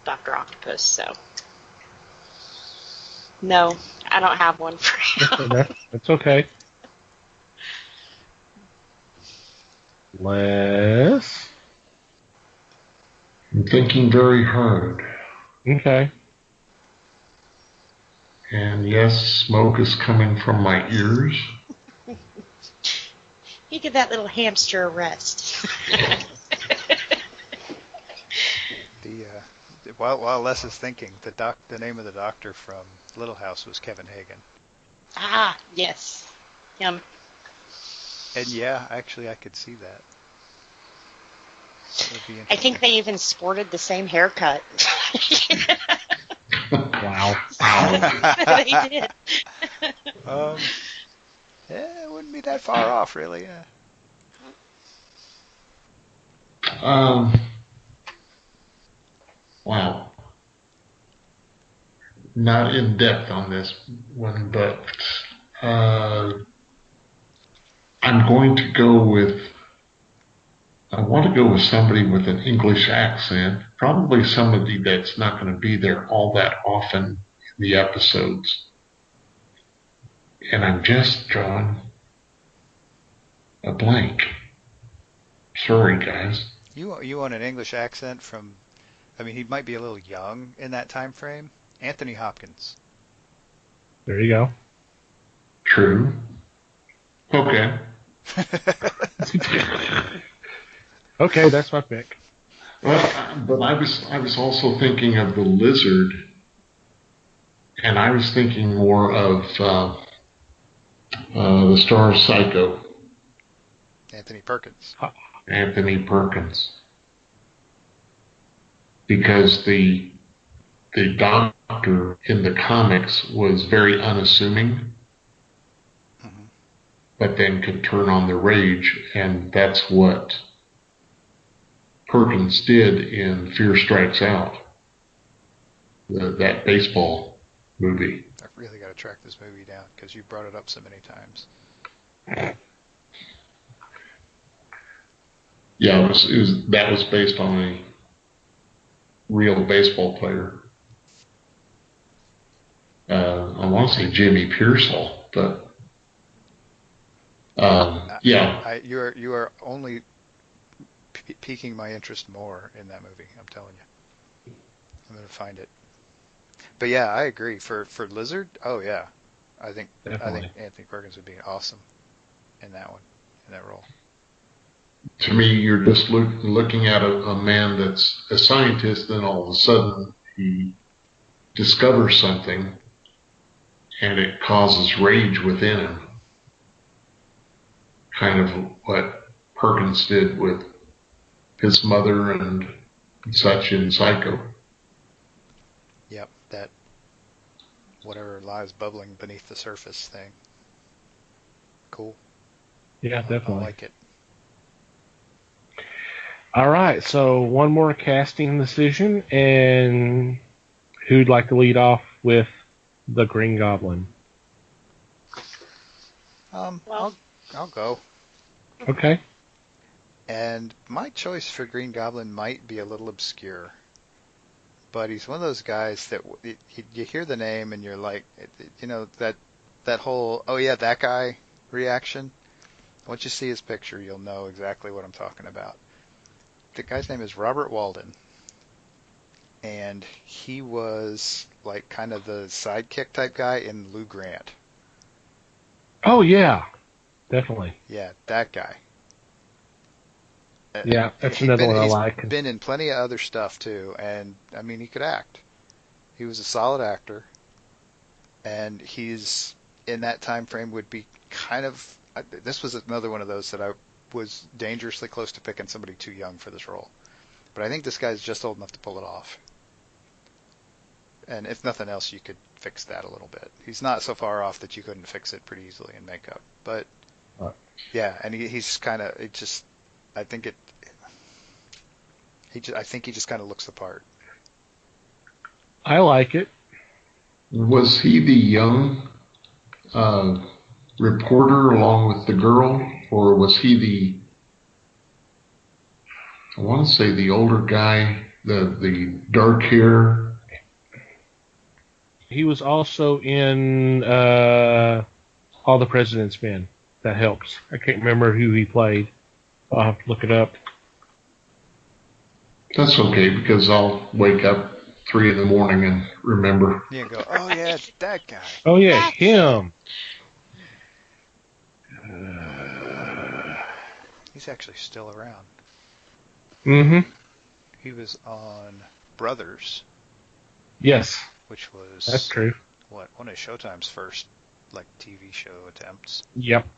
D: Dr. Octopus, so. No, I don't have one for him.
A: That's okay. Les?
C: I'm thinking very hard.
A: Okay.
C: And yes, smoke is coming from my ears.
D: You give that little hamster a rest.
B: While Les is thinking, the name of the doctor from Little House was Kevin Hagen.
D: Ah, yes. Him.
B: And yeah, actually, I could see that. That would be
D: I think they even sported the same haircut.
A: Wow.
D: They did.
B: It wouldn't be that far off, really. Yeah.
C: Wow. Not in depth on this one, but I'm going to go with. I want to go with somebody with an English accent, probably somebody that's not going to be there all that often in the episodes. And I'm just drawing a blank. Sorry, guys.
B: You want an English accent from? I mean, he might be a little young in that time frame. Anthony Hopkins.
A: There you go.
C: True. Okay.
A: Okay, that's my pick.
C: Well, but I was also thinking of the lizard And I was thinking more of the star of Psycho,
B: Anthony Perkins.
C: Anthony Perkins, because the doctor in the comics was very unassuming, but then could turn on the rage, and that's what Perkins did in Fear Strikes Out, that baseball movie.
B: I've really got to track this movie down because you brought it up so many times.
C: Yeah, that was based on a real baseball player. I want to say Jimmy Pearsall, but yeah.
B: You are only piquing my interest more in that movie. I'm telling you, I'm gonna find it. But yeah, I agree. For Lizard, oh yeah, I think Anthony Perkins would be awesome in that role.
C: To me, you're just looking at a man that's a scientist, and all of a sudden he discovers something, and it causes rage within him. Kind of what Perkins did with his mother and such in Psycho.
B: Yep, that whatever lies bubbling beneath the surface thing. Cool.
A: Yeah, definitely.
B: I like it.
A: All right, so one more casting decision, and who'd like to lead off with the Green Goblin?
B: I'll go.
A: Okay.
B: And my choice for Green Goblin might be a little obscure, but he's one of those guys that you hear the name and you're like, you know, that whole, oh yeah, that guy reaction. Once you see his picture, you'll know exactly what I'm talking about. The guy's name is Robert Walden, and he was like kind of the sidekick type guy in Lou Grant.
A: Oh, yeah, definitely.
B: Yeah, that guy.
A: Yeah, that's another one I like.
B: He's been in plenty of other stuff too, and I mean, he could act. He was a solid actor, and he's in that time frame would be kind of. This was another one of those that I was dangerously close to picking somebody too young for this role, but I think this guy's just old enough to pull it off. And if nothing else, you could fix that a little bit. He's not so far off that you couldn't fix it pretty easily in makeup, but yeah, and he's kind of it just. I think I think he just kind of looks the part.
A: I like it.
C: Was he the young reporter along with the girl, or was he I want to say the older guy, the dark hair?
A: He was also in All the President's Men. That helps. I can't remember who he played. I'll have to look it up.
C: That's okay, because I'll wake up 3 a.m. and remember.
B: Yeah, go, oh yeah, that guy.
A: Oh yeah, him.
B: He's actually still around.
A: Mm-hmm.
B: He was on Brothers.
A: Yes.
B: Which was...
A: That's true.
B: One of Showtime's first, TV show attempts.
A: Yep.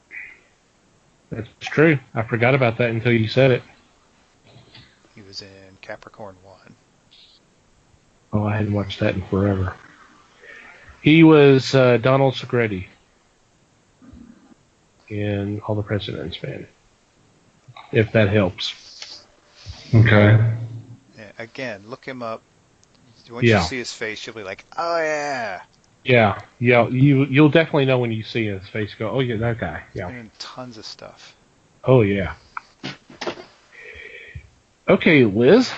A: That's true. I forgot about that until you said it.
B: He was in Capricorn 1.
A: Oh, I hadn't watched that in forever. He was Donald Segretti in All the President's Men, if that helps.
C: Okay.
B: Yeah, again, look him up. Once you see his face, you'll be like, oh yeah.
A: Yeah. You'll definitely know when you see his face. Go, oh yeah, that guy. Yeah.
B: He's been in tons of stuff.
A: Oh yeah. Okay, Liz.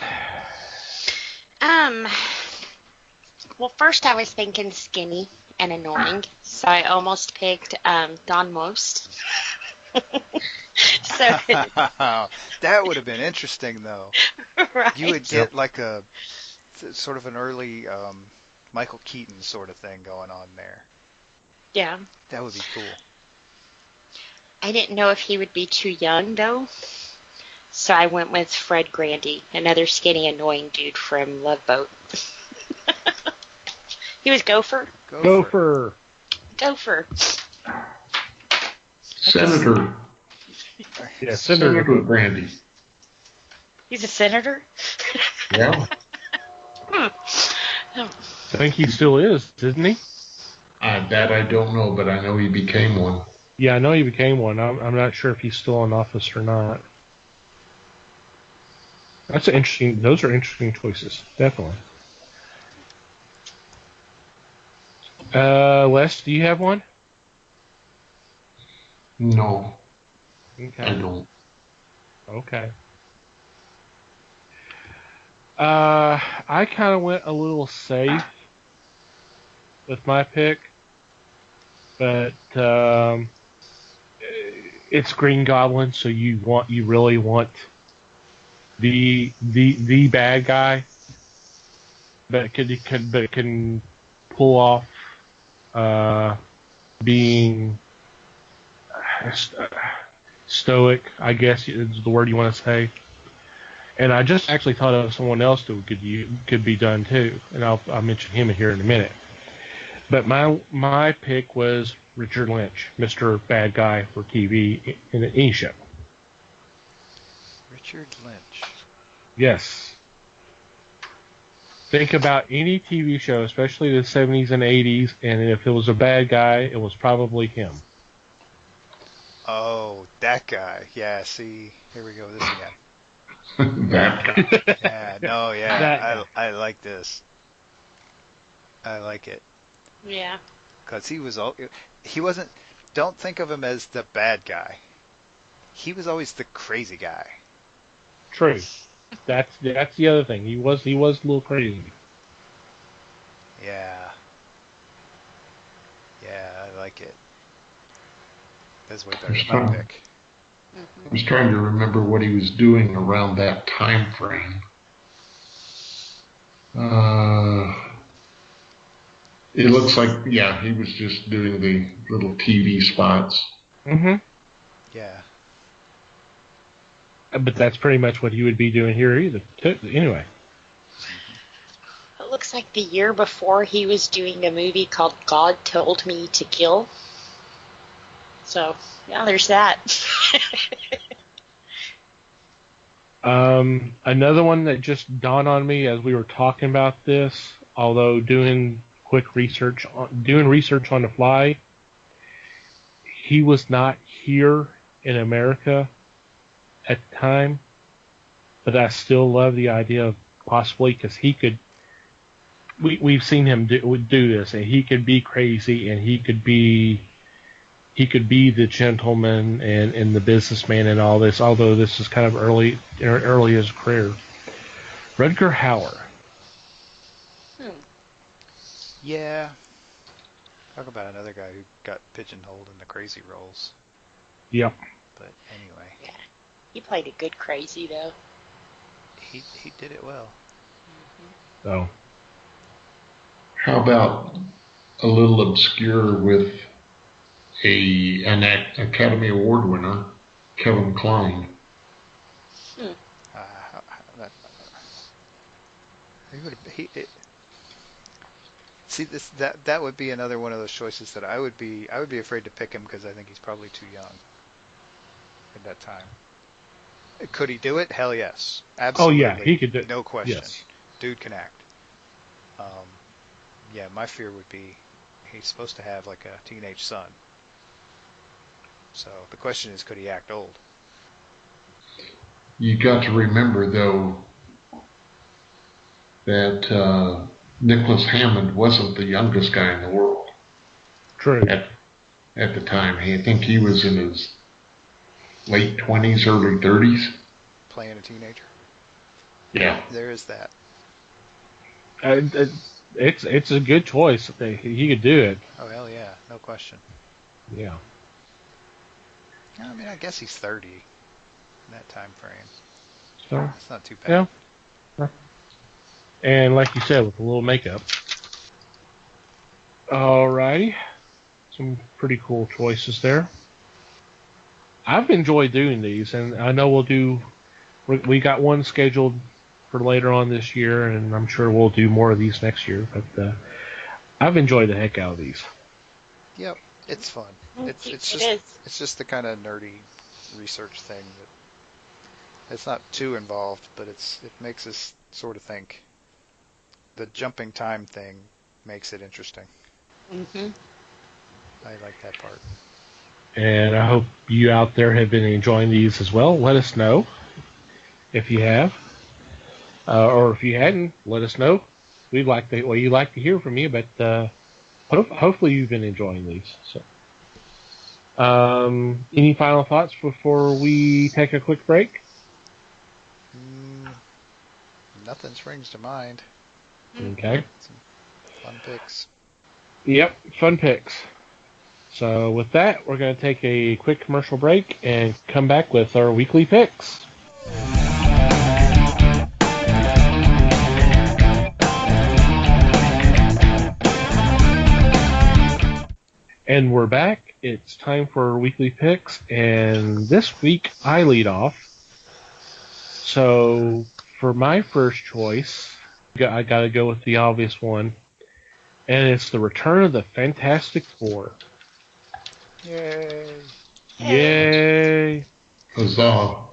D: Well, first I was thinking skinny and annoying, so I almost picked Don Most. So
B: that would have been interesting, though.
D: Right.
B: You would get like a sort of an early Michael Keaton sort of thing going on there.
D: Yeah.
B: That would be cool.
D: I didn't know if he would be too young, though. So I went with Fred Grandy, another skinny, annoying dude from Love Boat. He was Gopher.
A: Gopher.
D: Gopher.
C: Senator.
A: Yeah,
C: Senator Brandy.
D: He's a senator?
C: Yeah.
A: I think he still is, isn't he?
C: That I don't know, but I know he became one.
A: Yeah, I know he became one. I'm not sure if he's still in office or not. Those are interesting choices, definitely. Les, do you have one?
C: No,
A: Okay.
C: I don't.
A: Okay. I kind of went a little safe with my pick, but it's Green Goblin, so you really want the bad guy, but can pull off being stoic, I guess is the word you want to say. And I just actually thought of someone else that could be done too, and I'll mention him here in a minute. But my pick was Richard Lynch, Mr. Bad Guy for TV in any show.
B: Richard Lynch.
A: Yes. Think about any TV show, especially the 70s and 80s, and if it was a bad guy, it was probably him.
B: Oh, that guy. Yeah, see, here we go with this again.
C: That guy.
B: Yeah, no, yeah, I like this. I like it.
D: Yeah.
B: Because he wasn't, don't think of him as the bad guy. He was always the crazy guy.
A: True. That's the other thing. He was a little crazy.
B: Yeah. Yeah, I like it. That's way better than my pick.
C: I was trying to remember what he was doing around that time frame. It looks like, yeah, he was just doing the little TV spots.
A: Mm-hmm.
B: Yeah.
A: But that's pretty much what he would be doing here anyway.
D: It looks like the year before he was doing a movie called God Told Me to Kill. So, yeah, there's that.
A: Another one that just dawned on me as we were talking about this, although doing research on the fly, he was not here in America at the time, but I still love the idea of possibly, because he could. We've seen him do this, and he could be crazy, and he could be the gentleman and the businessman and all this. Although this is kind of early in his career. Rutger Hauer.
B: Yeah. Talk about another guy who got pigeonholed in the crazy roles.
A: Yep.
B: But anyway.
D: Yeah. He played a good crazy, though.
B: He did it well.
A: So.
C: How about a little obscure with an Academy Award winner, Kevin Kline?
B: See, that would be another one of those choices that I would be afraid to pick him because I think he's probably too young at that time. Could he do it? Hell yes, absolutely.
A: Oh yeah, he could do it.
B: No question.
A: Yes.
B: Dude can act. Yeah, my fear would be he's supposed to have like a teenage son. So the question is, could he act old?
C: You got to remember though that Nicholas Hammond wasn't the youngest guy in the world.
A: True.
C: At the time, I think he was in his late 20s, early 30s.
B: Playing a teenager.
C: Yeah.
B: There is that.
A: It's a good choice. He could do it.
B: Oh hell yeah, no question.
A: Yeah.
B: I mean, I guess he's 30 in that time frame.
A: So
B: that's not too bad.
A: Yeah. And like you said, with a little makeup. Alrighty. Some pretty cool choices there. I've enjoyed doing these, and I know we got one scheduled for later on this year, and I'm sure we'll do more of these next year. But I've enjoyed the heck out of these.
B: Yep, it's fun. It's
D: It
B: just
D: is.
B: it's just the kind of nerdy research thing that it's not too involved, but it makes us sort of think. The jumping time thing makes it interesting.
D: Mm-hmm.
B: I like that part.
A: And I hope you out there have been enjoying these as well. Let us know if you have. Or if you hadn't, let us know. We'd like to, well, you'd like to hear from you, but hopefully you've been enjoying these. So, any final thoughts before we take a quick break?
B: Nothing springs to mind.
A: Okay.
B: Some fun picks.
A: Yep, fun picks. So with that, we're going to take a quick commercial break and come back with our weekly picks. And we're back. It's time for our weekly picks, and this week I lead off. So for my first choice, I got to go with the obvious one, and it's the Return of the Fantastic Four.
B: Yay!
A: Yay!
C: Huzzah!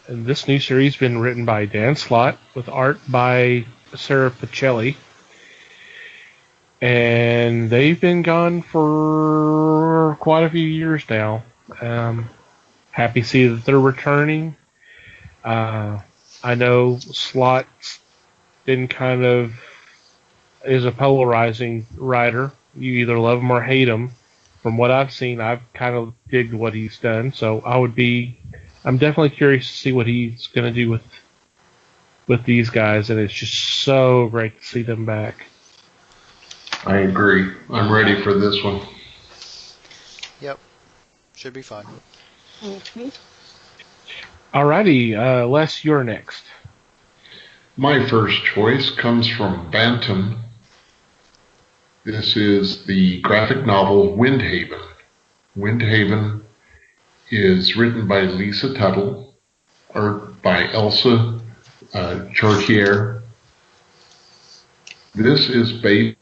A: And this new series has been written by Dan Slott with art by Sarah Pacelli. And they've been gone for quite a few years now. Happy to see that they're returning. I know Slott's been kind of is a polarizing writer. You either love him or hate him. From what I've seen, I've kind of digged what he's done. So I'm definitely curious to see what he's going to do with these guys, and it's just so great to see them back.
C: I agree. I'm ready for this one.
B: Yep. Should be fun.
D: Mm-hmm.
A: Alrighty, Les, you're next.
C: My first choice comes from Bantam. This is the graphic novel Windhaven. Windhaven is written by Lisa Tuttle, art by Elsa Chartier. This is based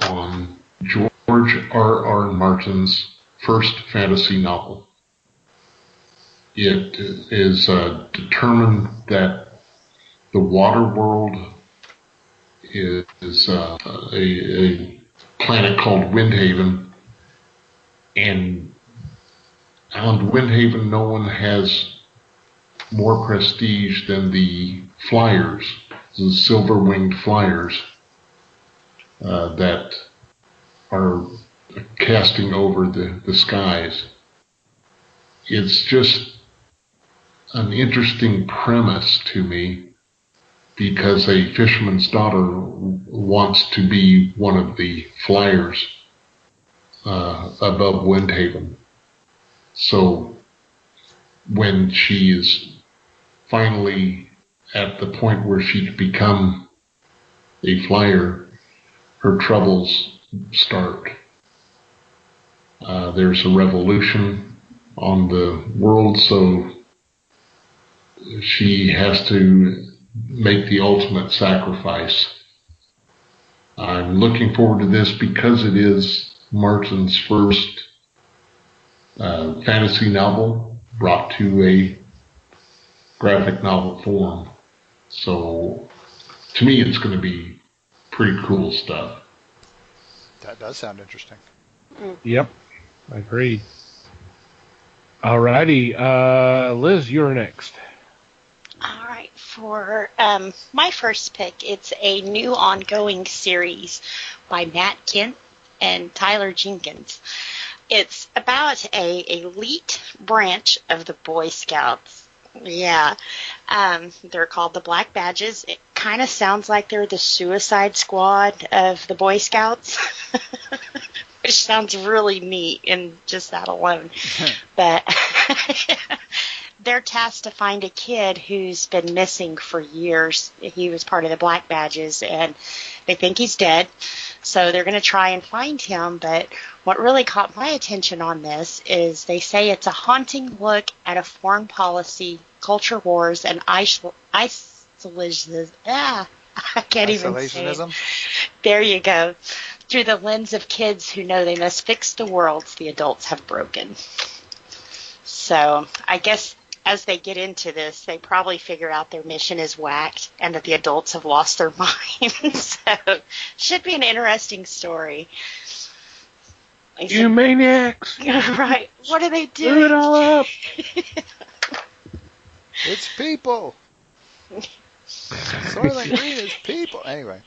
C: on George R.R. Martin's first fantasy novel. It is determined that the water world is a planet called Windhaven, and on Windhaven no one has more prestige than the Flyers, the silver-winged Flyers that are casting over the skies. It's just an interesting premise to me because a fisherman's daughter wants to be one of the Flyers above Windhaven. So when she is finally at the point where she can become a Flyer, her troubles start. There's a revolution on the world, so she has to make the ultimate sacrifice. I'm looking forward to this because it is Martin's first fantasy novel brought to a graphic novel form. So to me, it's going to be pretty cool stuff.
B: That does sound interesting.
A: Yep, I agree. Alrighty, Liz, you're next.
D: All right, for my first pick, it's a new ongoing series by Matt Kent and Tyler Jenkins. It's about a elite branch of the Boy Scouts. Yeah, they're called the Black Badges. It kind of sounds like they're the Suicide Squad of the Boy Scouts, which sounds really neat in just that alone. But they're tasked to find a kid who's been missing for years. He was part of the Black Badges, and they think he's dead. So they're going to try and find him. But what really caught my attention on this is they say it's a haunting look at a foreign policy, culture wars, and isolationism. I can't even say it.
B: Isolationism?
D: There you go. through the lens of kids who know they must fix the worlds the adults have broken. So I guess as they get into this, they probably figure out their mission is whacked and that the adults have lost their minds. So should be an interesting story.
A: You maniacs!
D: Right. What are they doing?
A: Do it all up!
B: It's people! Soylent Green is people! Anyway.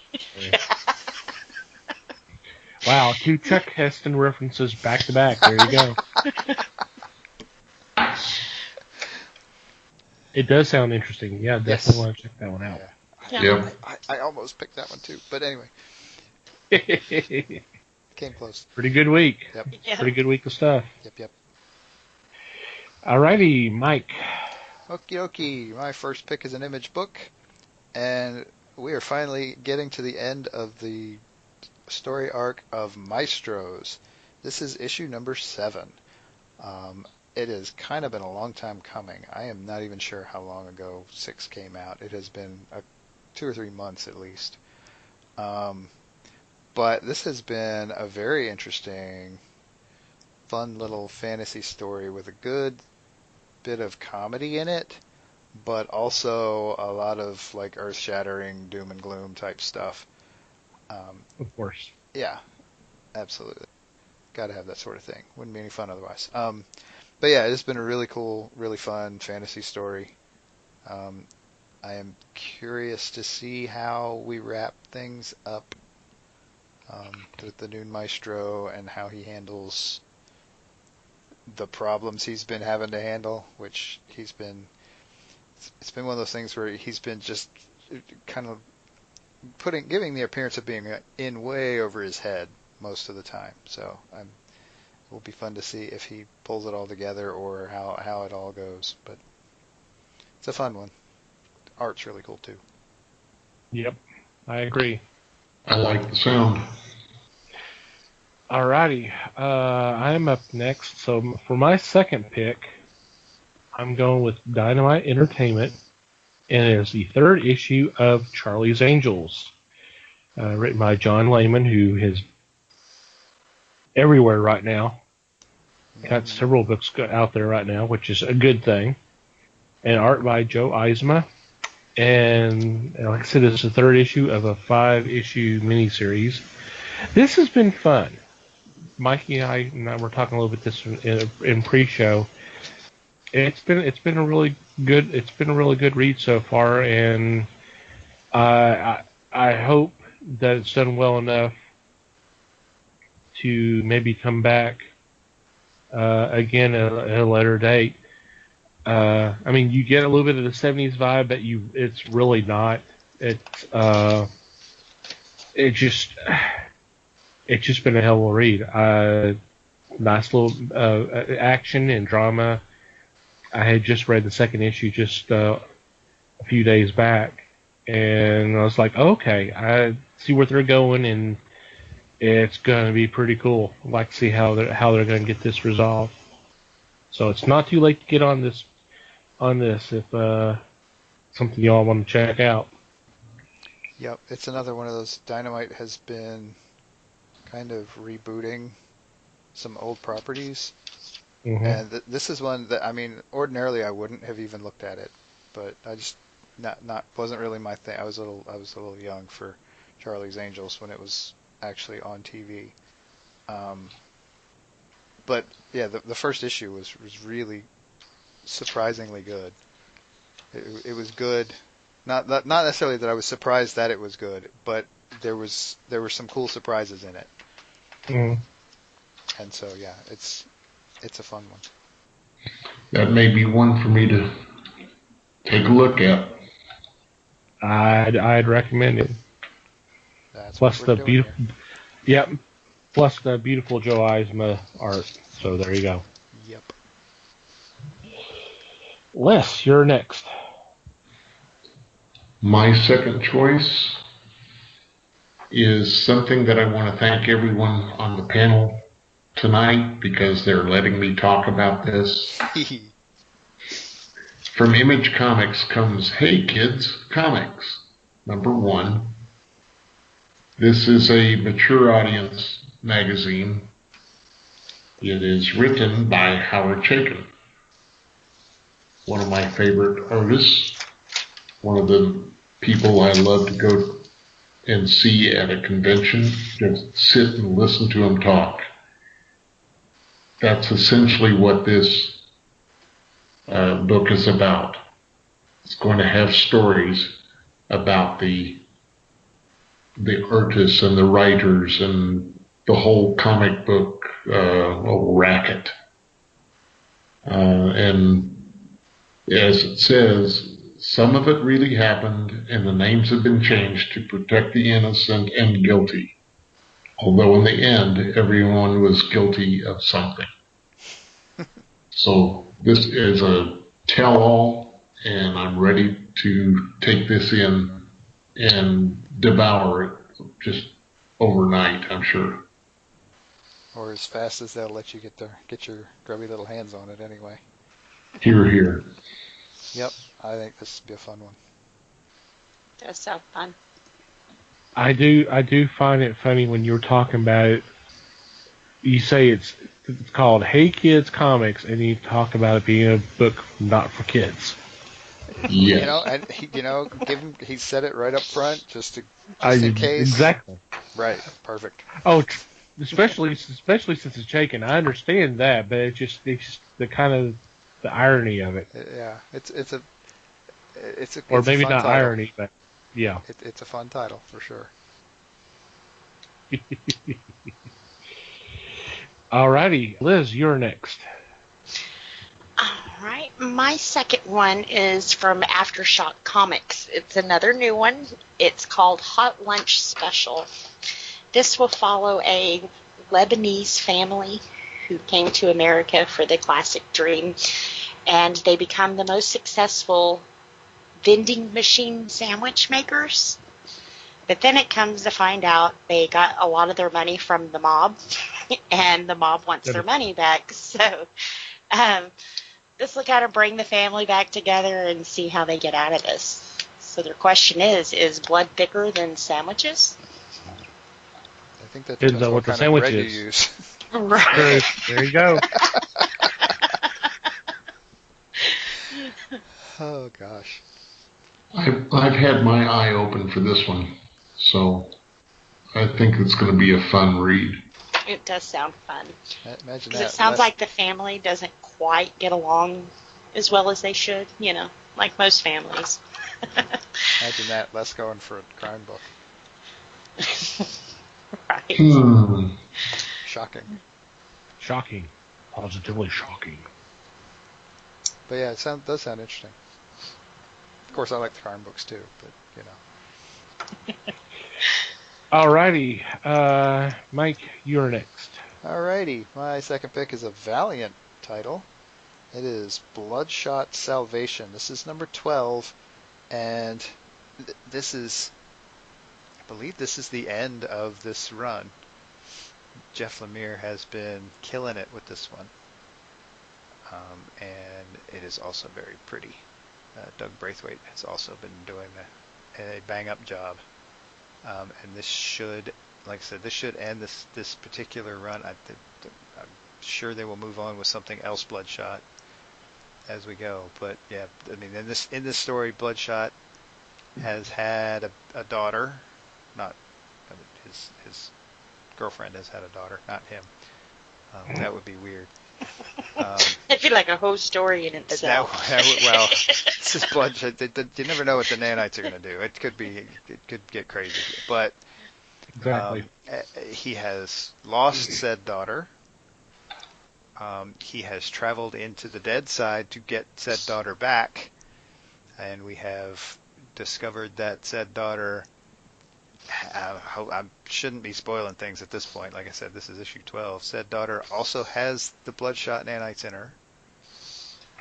A: Wow, 2 Chuck Heston references back to back. There you go. It does sound interesting. Yeah, definitely want to check that one out.
B: Yeah.
C: Yep.
B: I almost picked that one too, but anyway. Came close.
A: Pretty good week.
B: Yep.
D: Yeah.
A: Pretty good week of stuff.
B: Yep.
A: Alrighty, Mike.
B: Okie dokie. My first pick is an image book, and we are finally getting to the end of the story arc of Maestros. This is issue number 7. It has kind of been a long time coming. I am not even sure how long ago 6 came out. It has been 2 or 3 months at least. But this has been a very interesting, fun little fantasy story with a good bit of comedy in it, but also a lot of like earth-shattering doom and gloom type stuff.
A: Of course.
B: Yeah, absolutely. Got to have that sort of thing. Wouldn't be any fun otherwise. But yeah, it's been a really cool, really fun fantasy story. I am curious to see how we wrap things up with the new Maestro and how he handles the problems he's been having to handle, which it's been one of those things where he's been just kind of giving the appearance of being in way over his head most of the time. So it will be fun to see if he pulls it all together or how it all goes. But it's a fun one. Art's really cool too.
A: Yep, I agree.
C: I like the sound.
A: Alrighty, I'm up next. So for my second pick, I'm going with Dynamite Entertainment, and it is the 3rd issue of Charlie's Angels, written by John Layman, who is everywhere right now. Got several books out there right now, which is a good thing. And art by Joe Eisma. And like I said, it's the 3rd issue of a 5-issue miniseries. This has been fun. Mikey and I were talking a little bit this in pre-show. It's been a really good read so far, and I hope that it's done well enough to maybe come back again at a later date. I mean, you get a little bit of the 70s vibe, but it's really not. It's just been a hell of a read. Nice little action and drama. I had just read the 2nd issue just a few days back, and I was like, okay, I see where they're going, and it's going to be pretty cool. I'd like to see how they're going to get this resolved. So it's not too late to get on this if something y'all want to check out.
B: Yep, it's another one of those. Dynamite has been kind of rebooting some old properties.
A: Mm-hmm.
B: And this is one that, I mean, ordinarily I wouldn't have even looked at it, but I just wasn't really my thing. I was a little young for Charlie's Angels when it was actually on TV. But yeah, the first issue was really surprisingly good. It was good. Not necessarily that I was surprised that it was good, but there were some cool surprises in it.
A: Mm.
B: And so yeah, it's a fun one.
C: That may be one for me to take a look at.
A: I'd recommend it.
B: That's
A: Plus
B: what we're
A: the
B: doing
A: beautiful, yep. Plus the beautiful Joe Eisma art. So there you go.
B: Here. Yep.
A: Les, you're next.
C: My second choice is something that I want to thank everyone on the panel tonight because they're letting me talk about this. From Image Comics comes Hey Kids Comics, #1. This is a mature audience magazine. It is written by Howard Chaykin, one of my favorite artists, one of the people I love to go and see at a convention, just sit and listen to him talk. That's essentially what this book is about. It's going to have stories about the artists and the writers and the whole comic book racket. And as it says, some of it really happened, and the names have been changed to protect the innocent and guilty. Although in the end, everyone was guilty of something. So this is a tell-all, and I'm ready to take this in and devour it just overnight, I'm sure.
B: Or as fast as they'll let you get your grubby little hands on it anyway.
C: Hear, hear.
B: Yep, I think this would be a fun one.
D: Does sound fun.
A: I do find it funny when you're talking about it. You say it's called Hey Kids Comics, and you talk about it being a book not for kids.
C: Yeah.
B: He said it right up front, just in case.
A: Exactly.
B: Right, perfect.
A: Oh, especially since it's Chaykin. I understand that, but it's just the kind of the irony of it.
B: Yeah, it's a
A: Or maybe
B: fun
A: not
B: title.
A: irony, but yeah.
B: It's a fun title for sure.
A: Alrighty, Liz, you're next.
D: All right. My second one is from Aftershock Comics. It's another new one. It's called Hot Lunch Special. This will follow a Lebanese family who came to America for the classic dream, and they become the most successful vending machine sandwich makers. But then it comes to find out they got a lot of their money from the mob, and the mob wants their money back. So this will kind of bring the family back together and see how they get out of this. So their question is blood thicker than sandwiches?
B: I think that
A: Depends
B: depends
A: on
B: on
A: what the
B: kind of
A: sandwich
B: bread
A: is.
B: you use.
D: Right.
A: There you go.
B: Oh gosh.
C: I've had my eye open for this one, so I think it's going to be a fun read.
D: It does sound fun.
B: Imagine
D: Because
B: that.
D: it sounds like the family doesn't quite get along as well as they should, like most families.
B: Imagine that. Less going for a crime book.
D: Right.
B: Shocking.
A: Shocking. Positively shocking.
B: But yeah, it does sound interesting. Of course, I like the crime books too, but
A: Alrighty, Mike, you're next.
B: Alrighty, my second pick is a Valiant title. It is Bloodshot Salvation. This is number 12, and I believe this is the end of this run. Jeff Lemire has been killing it with this one. And it is also very pretty. Doug Braithwaite has also been doing a bang-up job. And this should, like I said, this should end this particular run. I'm sure they will move on with something else Bloodshot as we go. But yeah, I mean, in this story, Bloodshot has had a daughter. Not his girlfriend has had a daughter, not him. That would be weird.
D: It'd be like a whole story in itself.
B: Well, this is Bloodshot. You never know what the nanites are going to do. It could get crazy. But
A: Exactly.
B: he has lost said daughter. He has traveled into the dead side to get said daughter back, and we have discovered that said daughter. I shouldn't be spoiling things at this point. Like I said, this is issue 12. Said daughter also has the Bloodshot nanites in her.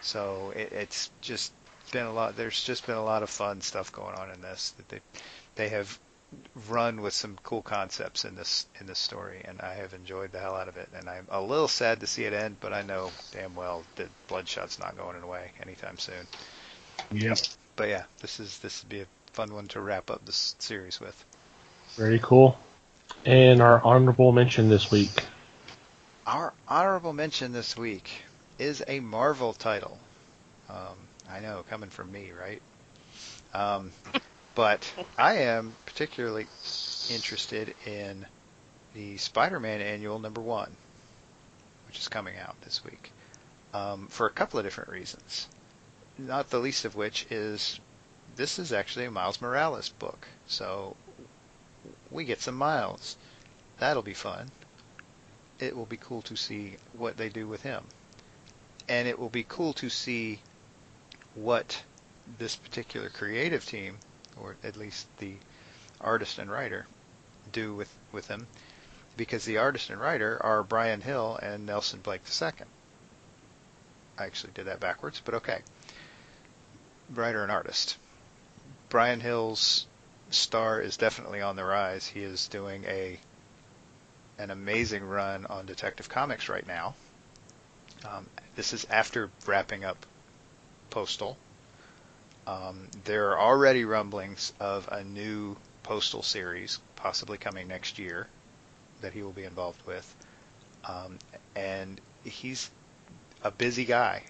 B: So it's just been a lot. There's just been a lot of fun stuff going on in this. That they have run with some cool concepts in this story, and I have enjoyed the hell out of it. And I'm a little sad to see it end, but I know damn well that Bloodshot's not going away anytime soon.
A: Yep.
B: But yeah, this would be a fun one to wrap up this series with.
A: Very cool. And our honorable mention this week.
B: Our honorable mention this week is a Marvel title. I know, coming from me, right? But I am particularly interested in the Spider-Man Annual #1, which is coming out this week, for a couple of different reasons. Not the least of which is this is actually a Miles Morales book, so we get some Miles. That'll be fun. It will be cool to see what they do with him. And it will be cool to see what this particular creative team, or at least the artist and writer, do with him, because the artist and writer are Brian Hill and Nelson Blake II. I actually did that backwards, but okay. Writer and artist. Brian Hill's star is definitely on the rise. He is doing an amazing run on Detective Comics right now. This is after wrapping up Postal. There are already rumblings of a new Postal series, possibly coming next year, that he will be involved with. And he's a busy guy.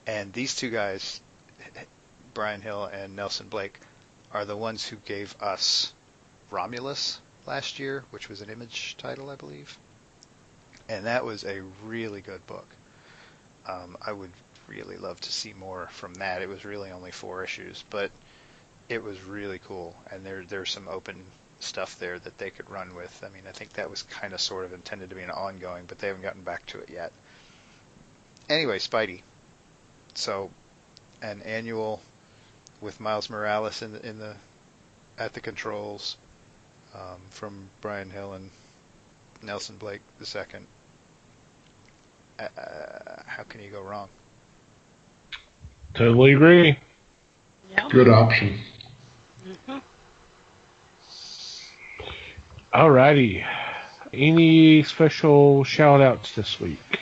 B: And these two guys, Brian Hill and Nelson Blake, are the ones who gave us Romulus last year, which was an Image title, I believe. And that was a really good book. I would really love to see more from that. It was really only 4 issues, but it was really cool. And there's some open stuff there that they could run with. I mean, I think that was kind of sort of intended to be an ongoing, but they haven't gotten back to it yet. Anyway, Spidey. So, an annual with Miles Morales at the controls, from Brian Hill and Nelson Blake II. How can you go wrong?
A: Totally agree.
D: Yep.
C: Good option.
D: Mm-hmm.
A: Alrighty. Any special shout outs this week?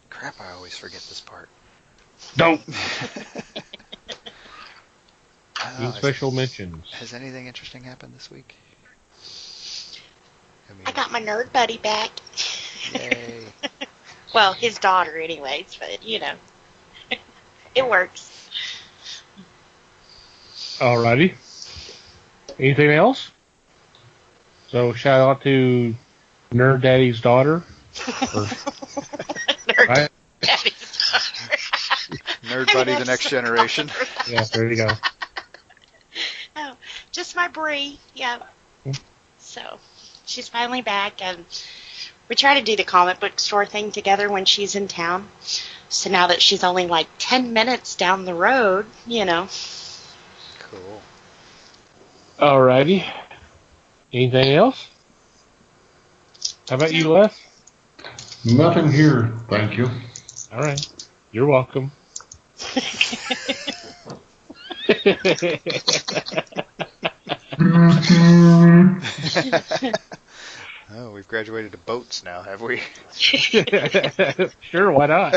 B: Crap, I always forget this part.
A: Don't.
B: Any
A: special mentions?
B: Has anything interesting happened this week?
D: I got my nerd buddy back.
B: Yay.
D: Well, his daughter anyways, but, you know, it works.
A: Alrighty. Anything else? So shout out to Nerd Daddy's daughter.
D: Nerd
A: Right?
D: Daddy's daughter.
B: Nerd Buddy, the next generation.
A: Yeah, there you go.
D: Oh, just my Brie, yeah. So, she's finally back, and we try to do the comic book store thing together when she's in town. So now that she's only like 10 minutes down the road, you know.
B: Cool.
A: Alrighty. Anything else? How about you, Les?
C: Nothing here, thank you.
A: Alright. You're welcome.
B: Oh, we've graduated to boats now, have we?
A: Sure, why not?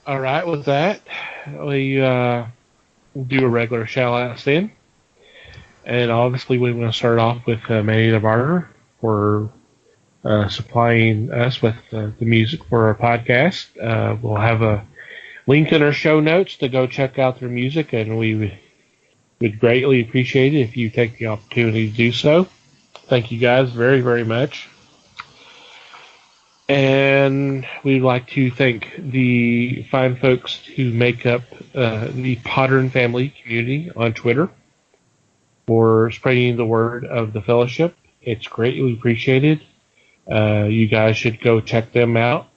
A: All right, with that, we do a regular shout-out then. And obviously, we want to start off with Manny the Barter for supplying us with the music for our podcast. We'll have a link in our show notes to go check out their music, and we would greatly appreciate it if you take the opportunity to do so. Thank you guys very, very much. And we'd like to thank the fine folks who make up the Potter family community on Twitter for spreading the word of the fellowship. It's greatly appreciated. You guys should go check them out.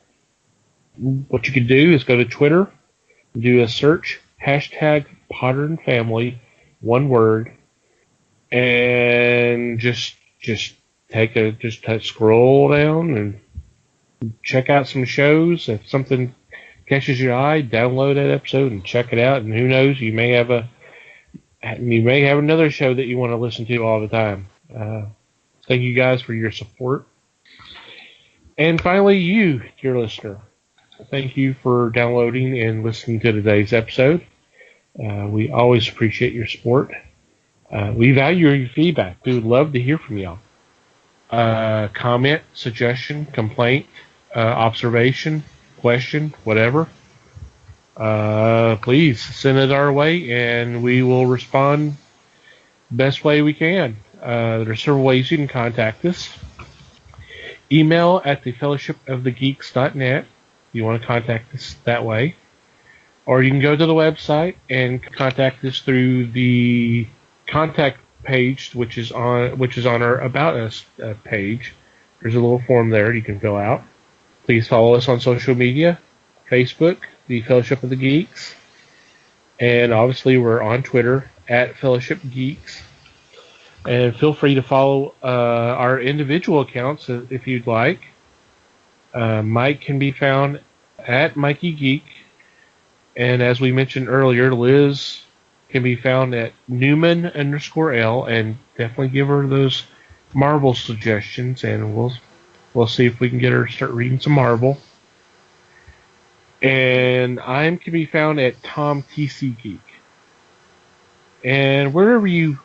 A: What you can do is go to Twitter, do a search, hashtag Potter family, one word, and just scroll down and check out some shows. If something catches your eye, download that episode and check it out. And who knows, you may have another show that you want to listen to all the time. Thank you guys for your support. And finally, you, dear listener, thank you for downloading and listening to today's episode. We always appreciate your support. We value your feedback. We would love to hear from y'all. Comment, suggestion, complaint, observation, question, whatever. Please send it our way, and we will respond best way we can. There are several ways you can contact us. Email at thefellowshipofthegeeks.net. You want to contact us that way. Or you can go to the website and contact us through the contact page, which is on our About Us page. There's a little form there you can fill out. Please follow us on social media, Facebook, the Fellowship of the Geeks, and obviously we're on Twitter at Fellowship Geeks. And feel free to follow our individual accounts if you'd like. Mike can be found at Mikey Geek. And as we mentioned earlier, Liz can be found at Newman_L, and definitely give her those Marvel suggestions, and we'll see if we can get her to start reading some Marvel. And I can be found at Tom TC Geek. And wherever you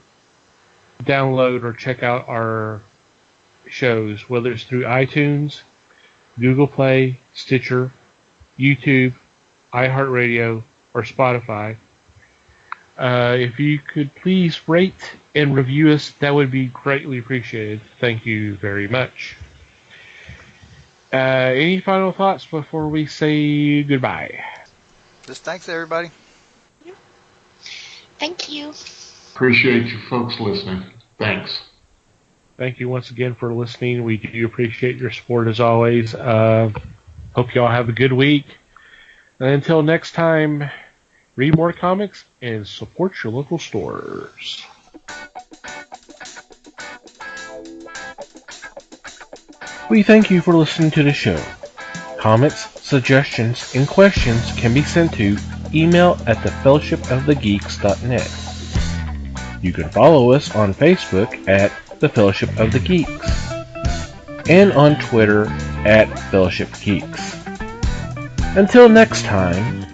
A: download or check out our shows, whether it's through iTunes, Google Play, Stitcher, YouTube, iHeartRadio, or Spotify, if you could please rate and review us, that would be greatly appreciated. Thank you very much. Any final thoughts before we say goodbye?
B: Just thanks, everybody.
D: Thank you.
C: Appreciate you folks listening. Thanks.
A: Thank you once again for listening. We do appreciate your support as always. Hope you all have a good week. And until next time, read more comics and support your local stores. We thank you for listening to the show. Comments, suggestions, and questions can be sent to email at thefellowshipofthegeeks.net. You can follow us on Facebook at The Fellowship of the Geeks and on Twitter at Fellowship Geeks. Until next time,